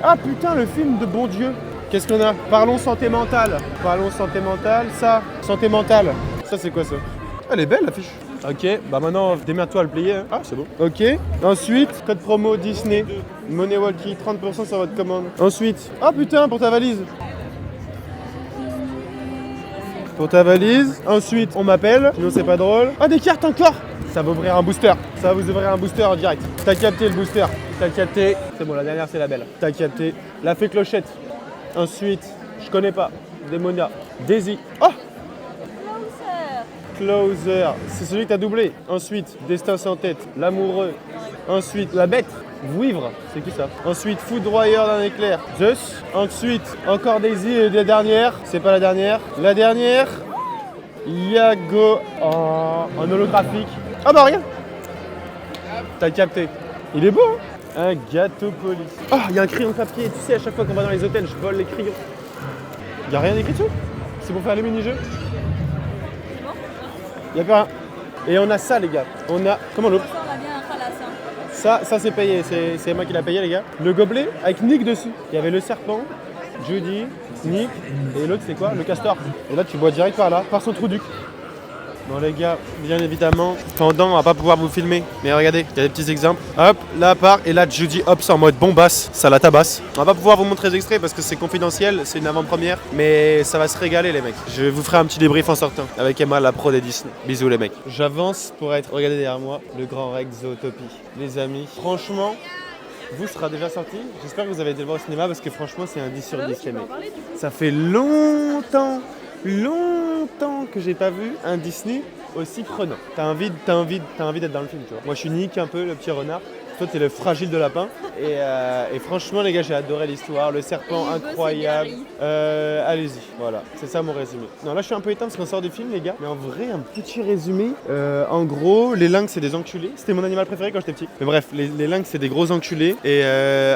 Speaker 2: Ah putain, le film de bon Dieu. Qu'est-ce qu'on a? Parlons santé mentale. Parlons santé mentale. Ça, santé mentale. Ça, c'est quoi ça? Elle est belle l'affiche. Ok, bah maintenant, démerde-toi à le plier. Hein. Ah, c'est beau. Ok. Ensuite, code promo Disney. Money Walkie, 30% sur votre commande. Ensuite, ah putain, pour ta valise. Pour ta valise. Ensuite, on m'appelle. Sinon, c'est pas drôle. Ah, des cartes encore. Ça va ouvrir un booster. Ça va vous ouvrir un booster en direct. T'as capté le booster. T'as capté. C'est bon, la dernière, c'est la belle. T'as capté. La fée clochette. Ensuite, je connais pas. Démonia. Daisy. Oh! Closer. C'est celui que t'as doublé. Ensuite, Destin sans tête. L'amoureux. Ensuite, la bête. Vouivre. C'est qui ça? Ensuite, foudroyeur d'un éclair. Zeus. Ensuite, encore Daisy. Et la dernière. C'est pas la dernière. La dernière. Yago. En holographique. Ah bah regarde. T'as capté. Il est beau, hein? Un gâteau poli. Ah, il y a un crayon de papier. Tu sais, à chaque fois qu'on va dans les hôtels, je vole les crayons. Il y a rien écrit dessus? C'est pour faire les mini-jeux? Il y a pas rien. Et on a ça, les gars. On a... Comment l'autre? Ça c'est payé. C'est moi qui l'a payé, les gars. Le gobelet avec Nick dessus. Il y avait le serpent, Judy, Nick. Et l'autre, c'est quoi? Le castor. Et là, tu bois direct par là, par son trou duc. Bon les gars, bien évidemment, pendant on va pas pouvoir vous filmer, mais regardez, il y a des petits exemples. Hop, là part, et là Judy, hop, c'est en mode bombasse, ça la tabasse. On va pas pouvoir vous montrer les extraits parce que c'est confidentiel, c'est une avant-première, mais ça va se régaler les mecs. Je vous ferai un petit débrief en sortant avec Emma, la pro des Disney. Bisous les mecs. J'avance pour être, regardez derrière moi, le grand Rex Zootopie. Les amis, franchement, vous sera déjà sorti. J'espère que vous avez été le voir au cinéma parce que franchement c'est un 10 sur 10 les mecs. Ça fait longtemps que j'ai pas vu un Disney aussi prenant. T'as envie d'être dans le film, tu vois. Moi je suis Nick un peu, le petit renard. Toi t'es le fragile de lapin. Et franchement les gars, j'ai adoré l'histoire, le serpent incroyable. Allez-y, voilà, c'est ça mon résumé. Non là je suis un peu éteint parce qu'on sort du film les gars. Mais en vrai un petit résumé. En gros, les lynx c'est des enculés. C'était mon animal préféré quand j'étais petit. Mais bref, les lynx c'est des gros enculés. Et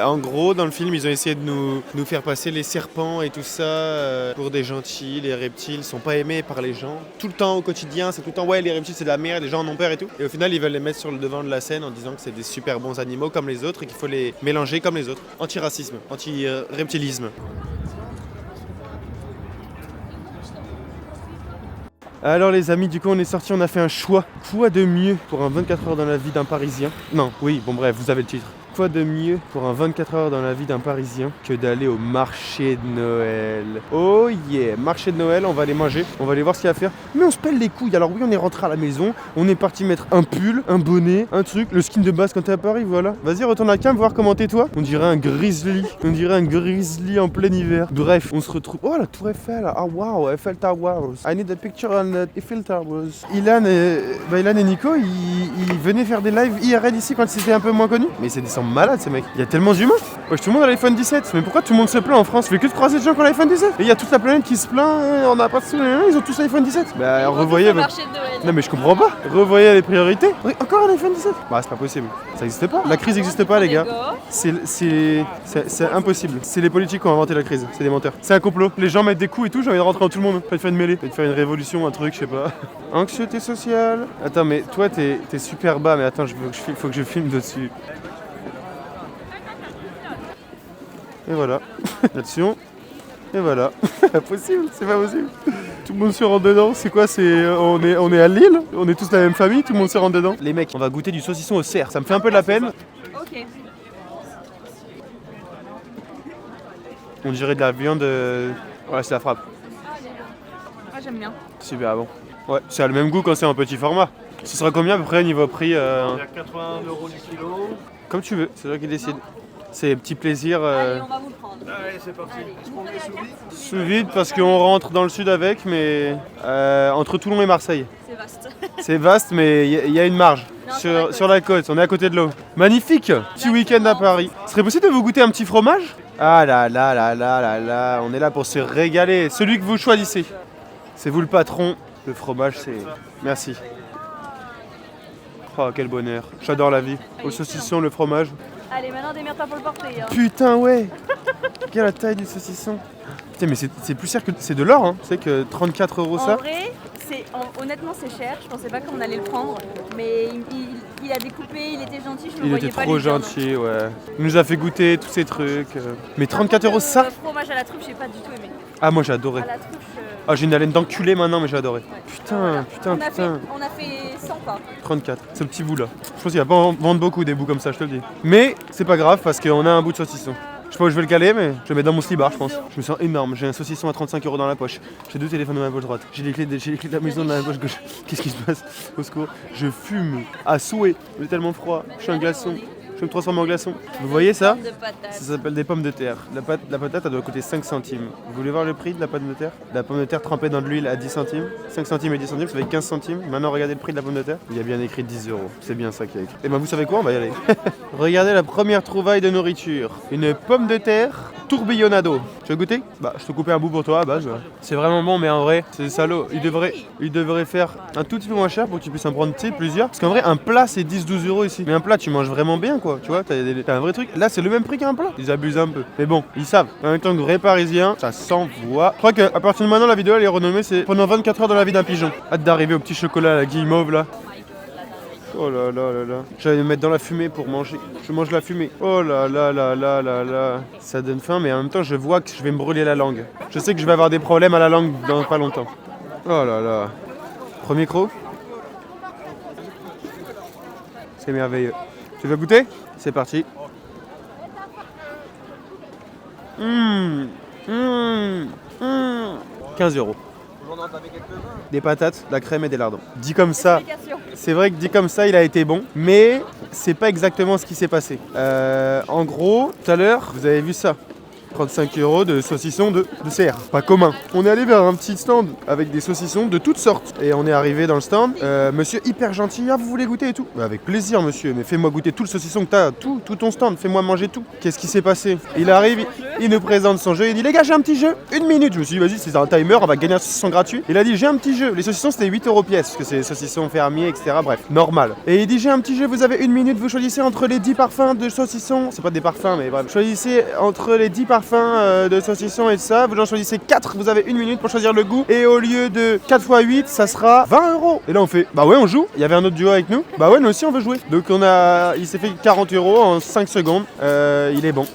Speaker 2: en gros dans le film ils ont essayé de nous faire passer les serpents et tout ça pour des gentils. Les reptiles sont pas aimés par les gens. Tout le temps au quotidien c'est tout le temps ouais les reptiles c'est de la merde, les gens en ont peur et tout. Et au final ils veulent les mettre sur le devant de la scène en disant que c'est des super bons animaux comme les autres et qu'il faut les mélanger comme les autres. Anti-racisme, anti-reptilisme. Alors les amis, du coup on est sorti, on a fait un choix. Quoi de mieux pour un 24 heures dans la vie d'un Parisien? Non, oui, bon bref, vous avez le titre. Quoi de mieux pour un 24 heures dans la vie d'un Parisien que d'aller au marché de Noël? Oh yeah, marché de Noël, on va aller manger, on va aller voir ce qu'il y a à faire. Mais on se pèle les couilles, alors oui on est rentré à la maison, on est parti mettre un pull, un bonnet, un truc, le skin de base quand t'es à Paris, voilà. Vas-y retourne à Cam, voir comment t'es toi. On dirait un grizzly en plein hiver. Bref, on se retrouve... Oh la tour Eiffel, ah wow, Eiffel Towers. I need a picture on the Eiffel Towers. Ilan et Nico, ils venaient faire des lives IRL ici quand c'était un peu moins connu. Mais c'est des malades ces mecs, il y a tellement d'humains. Wesh, tout le monde a l'iPhone 17. Mais pourquoi tout le monde se plaint en France? Je fais que de croiser des gens qui ont l'iPhone 17. Et il y a toute la planète qui se plaint, on n'a pas de sous, ils ont tous l'iPhone 17. Bah revoyez votre... Non mais je comprends pas. Revoyez les priorités. Oui, encore un iPhone 17. Bah c'est pas possible. Ça existe pas. La crise n'existe pas les gars. C'est impossible. C'est les politiques qui ont inventé la crise. C'est des menteurs. C'est un complot. Les gens mettent des coups et tout, j'ai envie de rentrer dans tout le monde. Faites faire une mêlée. Faites faire une révolution, un truc, je sais pas. Anxiété sociale. Attends mais toi t'es super bas mais attends, faut que je filme dessus. Et voilà, attention, et voilà, impossible, c'est pas possible. Tout le monde se rentre dedans, c'est quoi, on est à Lille, on est tous de la même famille, tout le monde se rentre dedans. Les mecs, on va goûter du saucisson au cerf, ça me fait un peu de la peine.
Speaker 3: Ok.
Speaker 2: On dirait de la viande, ouais c'est la frappe.
Speaker 3: Ah j'aime bien.
Speaker 2: Super bon. Ouais, ça a le même goût quand c'est en petit format. Ce sera combien à peu près niveau prix
Speaker 5: Il y a 80 € du kilo.
Speaker 2: Comme tu veux, c'est toi qui décide. C'est petit plaisir.
Speaker 3: Allez, on va vous le prendre.
Speaker 5: Allez, c'est parti.
Speaker 3: Allez.
Speaker 5: On met sous vide.
Speaker 2: Sous vide parce qu'on rentre dans le sud avec, mais entre Toulon et Marseille.
Speaker 3: C'est vaste.
Speaker 2: C'est vaste, mais il y a une marge.
Speaker 3: Non,
Speaker 2: Sur la côte, on est à côté de l'eau. Magnifique. Petit week-end à Paris. Ce serait possible de vous goûter un petit fromage? Ah là là là là là là, on est là pour se régaler. Celui que vous choisissez. C'est vous le patron. Le fromage, c'est... Merci. Oh, quel bonheur. J'adore la vie. Au saucisson, le fromage.
Speaker 3: Allez, maintenant démerde-toi pour le porter. Hein.
Speaker 2: Putain, ouais. Regarde la taille du saucisson. Putain, mais c'est plus cher que... C'est de l'or, hein. C'est que 34 € ça.
Speaker 3: En vrai, honnêtement, c'est cher. Je pensais pas qu'on allait le prendre. Mais il a découpé, il était gentil. Je me
Speaker 2: Il
Speaker 3: voyais
Speaker 2: était
Speaker 3: pas
Speaker 2: trop
Speaker 3: lui dire non.
Speaker 2: gentil, ouais. Il nous a fait goûter tous ces trucs. Mais 34 € ça?
Speaker 3: Le fromage à la truffe, j'ai pas du tout aimé.
Speaker 2: Ah, moi j'ai adoré.
Speaker 3: À la truffe.
Speaker 2: Ah, j'ai une haleine d'enculé maintenant, mais j'ai adoré.
Speaker 3: Ouais.
Speaker 2: Putain,
Speaker 3: Voilà.
Speaker 2: putain, putain.
Speaker 3: On a fait 100 pas.
Speaker 2: 34, ce petit bout là. Je pense qu'il va pas en vendre beaucoup des bouts comme ça, je te le dis. Mais c'est pas grave parce qu'on a un bout de saucisson. Je sais pas où je vais le caler, mais je le mets dans mon slibard, je pense. Je me sens énorme, j'ai un saucisson à 35 € dans la poche. J'ai 2 téléphones dans ma poche droite. J'ai les clés de la maison dans la poche gauche. Qu'est-ce qui se passe? Au secours. Je fume à souhait. J'ai tellement froid. Je suis un glaçon. Je me transforme en glaçon. Vous voyez ça?
Speaker 3: De patates.
Speaker 2: Ça s'appelle des pommes de terre. La patate, elle doit coûter 5 centimes. Vous voulez voir le prix de la pomme de terre? La pomme de terre trempée dans de l'huile à 10 centimes. 5 centimes et 10 centimes, ça fait 15 centimes. Maintenant, regardez le prix de la pomme de terre. Il y a bien écrit 10 €. C'est bien ça qui est écrit. Et ben, vous savez quoi? On va y aller. Regardez la première trouvaille de nourriture. Une pomme de terre tourbillonado. Tu veux goûter? Bah, je te coupais un bout pour toi à base. Ouais. C'est vraiment bon, mais en vrai, c'est salaud. Il devrait faire un tout petit peu moins cher pour que tu puisses en prendre plusieurs. Parce qu'en vrai, un plat, c'est 10-12 € ici. Mais un plat, tu manges vraiment bien, quoi. Tu vois, t'as un vrai truc. Là, c'est le même prix qu'un plat. Ils abusent un peu. Mais bon, ils savent. En même temps que vrai parisien, ça s'envoie. Je crois qu'à partir de maintenant, la vidéo, elle est renommée, c'est pendant 24 heures dans la vie d'un pigeon. Hâte d'arriver au petit chocolat à la guimauve là. Oh là là là là. J'allais me mettre dans la fumée pour manger. Je mange la fumée. Oh là là là là là là. Ça donne faim, mais en même temps, je vois que je vais me brûler la langue. Je sais que je vais avoir des problèmes à la langue dans pas longtemps. Oh là là. Premier croc. C'est merveilleux. Tu veux goûter? C'est parti. 15 €. Des patates, de la crème et des lardons. Dit comme ça, c'est vrai que dit comme ça, il a été bon, mais c'est pas exactement ce qui s'est passé. En gros, tout à l'heure, vous avez vu ça. 35 € de saucissons de CR. Pas commun. On est allé vers un petit stand avec des saucissons de toutes sortes. Et on est arrivé dans le stand. Monsieur hyper gentil. Ah, vous voulez goûter et tout? Bah, avec plaisir, monsieur. Mais fais-moi goûter tout le saucisson que t'as. Tout ton stand. Fais-moi manger tout. Qu'est-ce qui s'est passé? Il arrive, il nous présente son jeu. Il dit, les gars, j'ai un petit jeu. 1 minute. Je me suis dit, vas-y, c'est un timer. On va gagner un saucisson gratuit. Il a dit, j'ai un petit jeu. Les saucissons, c'était 8 € pièce. Parce que c'est des saucissons fermiers, etc. Bref, normal. Et il dit, j'ai un petit jeu. Vous avez 1 minute. Vous choisissez entre les 10 parfums de saucisson. C'est pas des parfums, mais bref. Choisissez entre les 10 parfums de saucisson et ça, vous en choisissez 4, vous avez 1 minute pour choisir le goût, et au lieu de 4 x 8, ça sera 20 €. Et là on fait, bah ouais, on joue. Il y avait un autre duo avec nous, bah ouais, nous aussi on veut jouer. Donc il s'est fait 40 € en 5 secondes. Il est bon,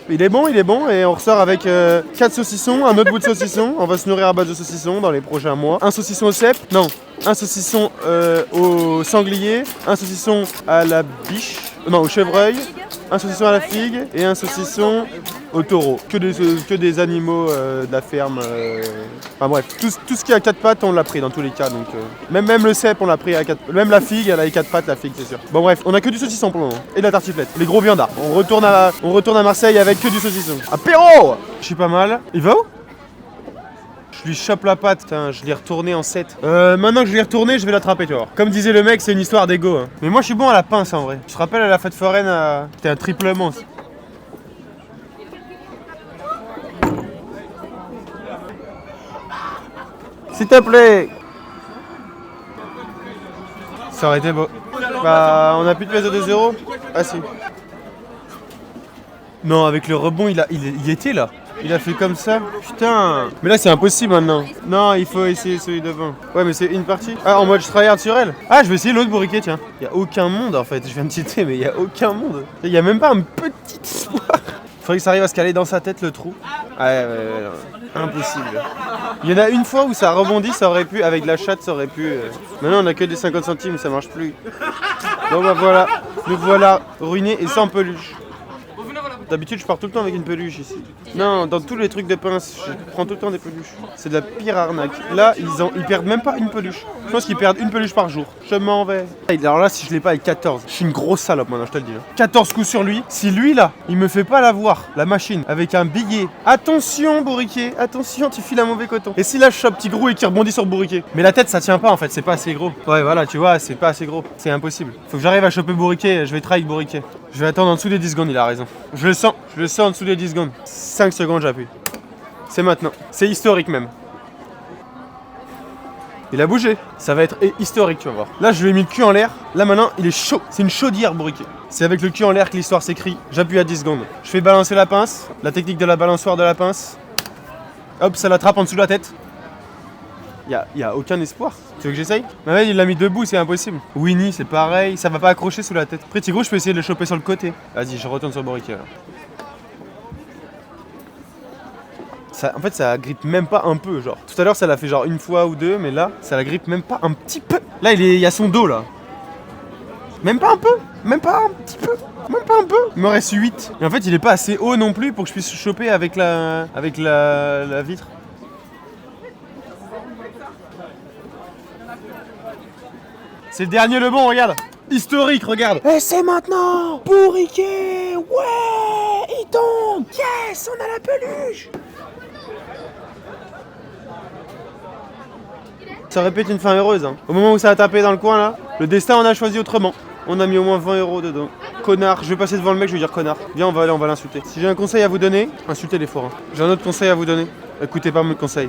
Speaker 2: et on ressort avec 4 saucissons, un autre bout de saucisson. On va se nourrir à base de saucisson dans les prochains mois. Un saucisson au cèpe, non, un saucisson au sanglier, un saucisson à la biche, non, au chevreuil, un saucisson à la figue et un saucisson au taureau. Que des animaux de la ferme. Enfin bref, tout ce qui a 4 pattes, on l'a pris dans tous les cas. Donc, même le cèpe, on l'a pris à 4 pattes. Même la figue, elle a les 4 pattes, la figue, c'est sûr. Bon bref, on a que du saucisson pour le moment. Et de la tartiflette. Les gros viandards. On retourne à Marseille avec que du saucisson. Apéro! Je suis pas mal. Il va où? Je lui chope la patte, putain, je l'ai retourné en 7. Maintenant que je l'ai retourné, je vais l'attraper, tu vois. Comme disait le mec, c'est une histoire d'ego. Hein. Mais moi, je suis bon à la pince en vrai. Tu te rappelles à la fête foraine, c'était un triplement. S'il te plaît. Ça aurait été beau. Bah, on a plus de pièces de 2 €. Ah si. Non, avec le rebond, il était là. Il a fait comme ça. Putain. Mais là, c'est impossible maintenant. Non, il faut essayer celui devant. Ouais, mais c'est une partie. Ah, en mode je tryhard sur elle. Ah, je vais essayer l'autre bourriquet, tiens. Il y a aucun monde en fait. Je viens de citer, mais il y a aucun monde. Il y a même pas un petit espoir. Faudrait que ça arrive à se caler dans sa tête le trou. Ouais, non. Impossible. Il y en a une fois où ça rebondit, ça aurait pu, avec la chatte, ça aurait pu. Maintenant, on a que des 50 centimes, ça marche plus. Bon, bah voilà. Nous voilà ruinés et sans peluche. D'habitude, je pars tout le temps avec une peluche ici. Non, dans tous les trucs de pince, je prends tout le temps des peluches. C'est de la pire arnaque. Là, ils perdent même pas une peluche. Je pense qu'ils perdent une peluche par jour. Je m'en vais. Alors là, si je l'ai pas avec 14, je suis une grosse salope maintenant, je te le dis. 14 coups sur lui. Si lui là, il me fait pas l'avoir, la machine, avec un billet. Attention, bourriquet, attention, tu files un mauvais coton. Et si là, je chope petit gros et qui rebondit sur bourriquet. Mais la tête, ça tient pas en fait, c'est pas assez gros. Ouais, voilà, tu vois, c'est pas assez gros. C'est impossible. Faut que j'arrive à choper bourriquet, je vais try avec bourriquet. Je vais attendre en dessous des 10 secondes, il a raison. Je le sens en dessous des 10 secondes. 5 secondes, j'appuie. C'est maintenant. C'est historique même. Il a bougé. Ça va être historique, tu vas voir. Là, je lui ai mis le cul en l'air. Là, maintenant, il est chaud. C'est une chaudière bourriquet. C'est avec le cul en l'air que l'histoire s'écrit. J'appuie à 10 secondes. Je fais balancer la pince. La technique de la balançoire de la pince. Hop, ça l'attrape en dessous de la tête. Y a aucun espoir. Tu veux que j'essaye? Mais il l'a mis debout, c'est impossible. Winnie, c'est pareil. Ça va pas accrocher sous la tête. Après, Tigro, je peux essayer de le choper sur le côté. Vas-y, je retourne sur le bourriquet là. Ça, en fait, ça grippe même pas un peu, genre. Tout à l'heure, ça l'a fait genre une fois ou deux, mais là, ça la grippe même pas un petit peu. Là, il y a son dos, là. Même pas un peu. Même pas un petit peu. Même pas un peu. Il me reste 8. Et en fait, il est pas assez haut non plus pour que je puisse choper avec la vitre. C'est le dernier le bon, regarde. Historique, regarde. Et c'est maintenant. Bourriquet. Ouais, il tombe. Yes, on a la peluche. Ça aurait pu être une fin heureuse. Hein. Au moment où ça a tapé dans le coin là, le destin on a choisi autrement. On a mis au moins 20 € dedans. Connard, je vais passer devant le mec, je vais dire connard. Viens, on va aller, on va l'insulter. Si j'ai un conseil à vous donner, insultez les forains. J'ai un autre conseil à vous donner. Écoutez pas mes conseils.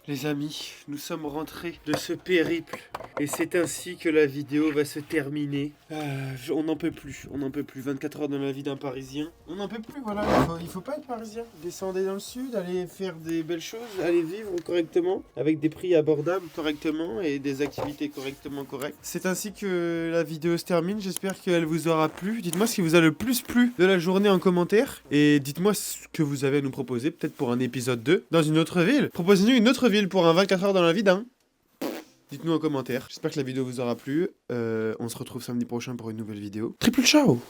Speaker 2: Les amis, nous sommes rentrés de ce périple et c'est ainsi que la vidéo va se terminer. On n'en peut plus, 24 heures dans la vie d'un Parisien. On n'en peut plus, voilà, il faut pas être Parisien. Descendez dans le sud, allez faire des belles choses, allez vivre correctement, avec des prix abordables correctement et des activités correctement correctes. C'est ainsi que la vidéo se termine, j'espère qu'elle vous aura plu. Dites-moi ce qui vous a le plus plu de la journée en commentaire et dites-moi ce que vous avez à nous proposer, peut-être pour un épisode 2, dans une autre ville. Proposez-nous une autre ville pour un 24 heures dans la vie d'un. Dites-nous en commentaire. J'espère que la vidéo vous aura plu. On se retrouve samedi prochain pour une nouvelle vidéo. Triple ciao!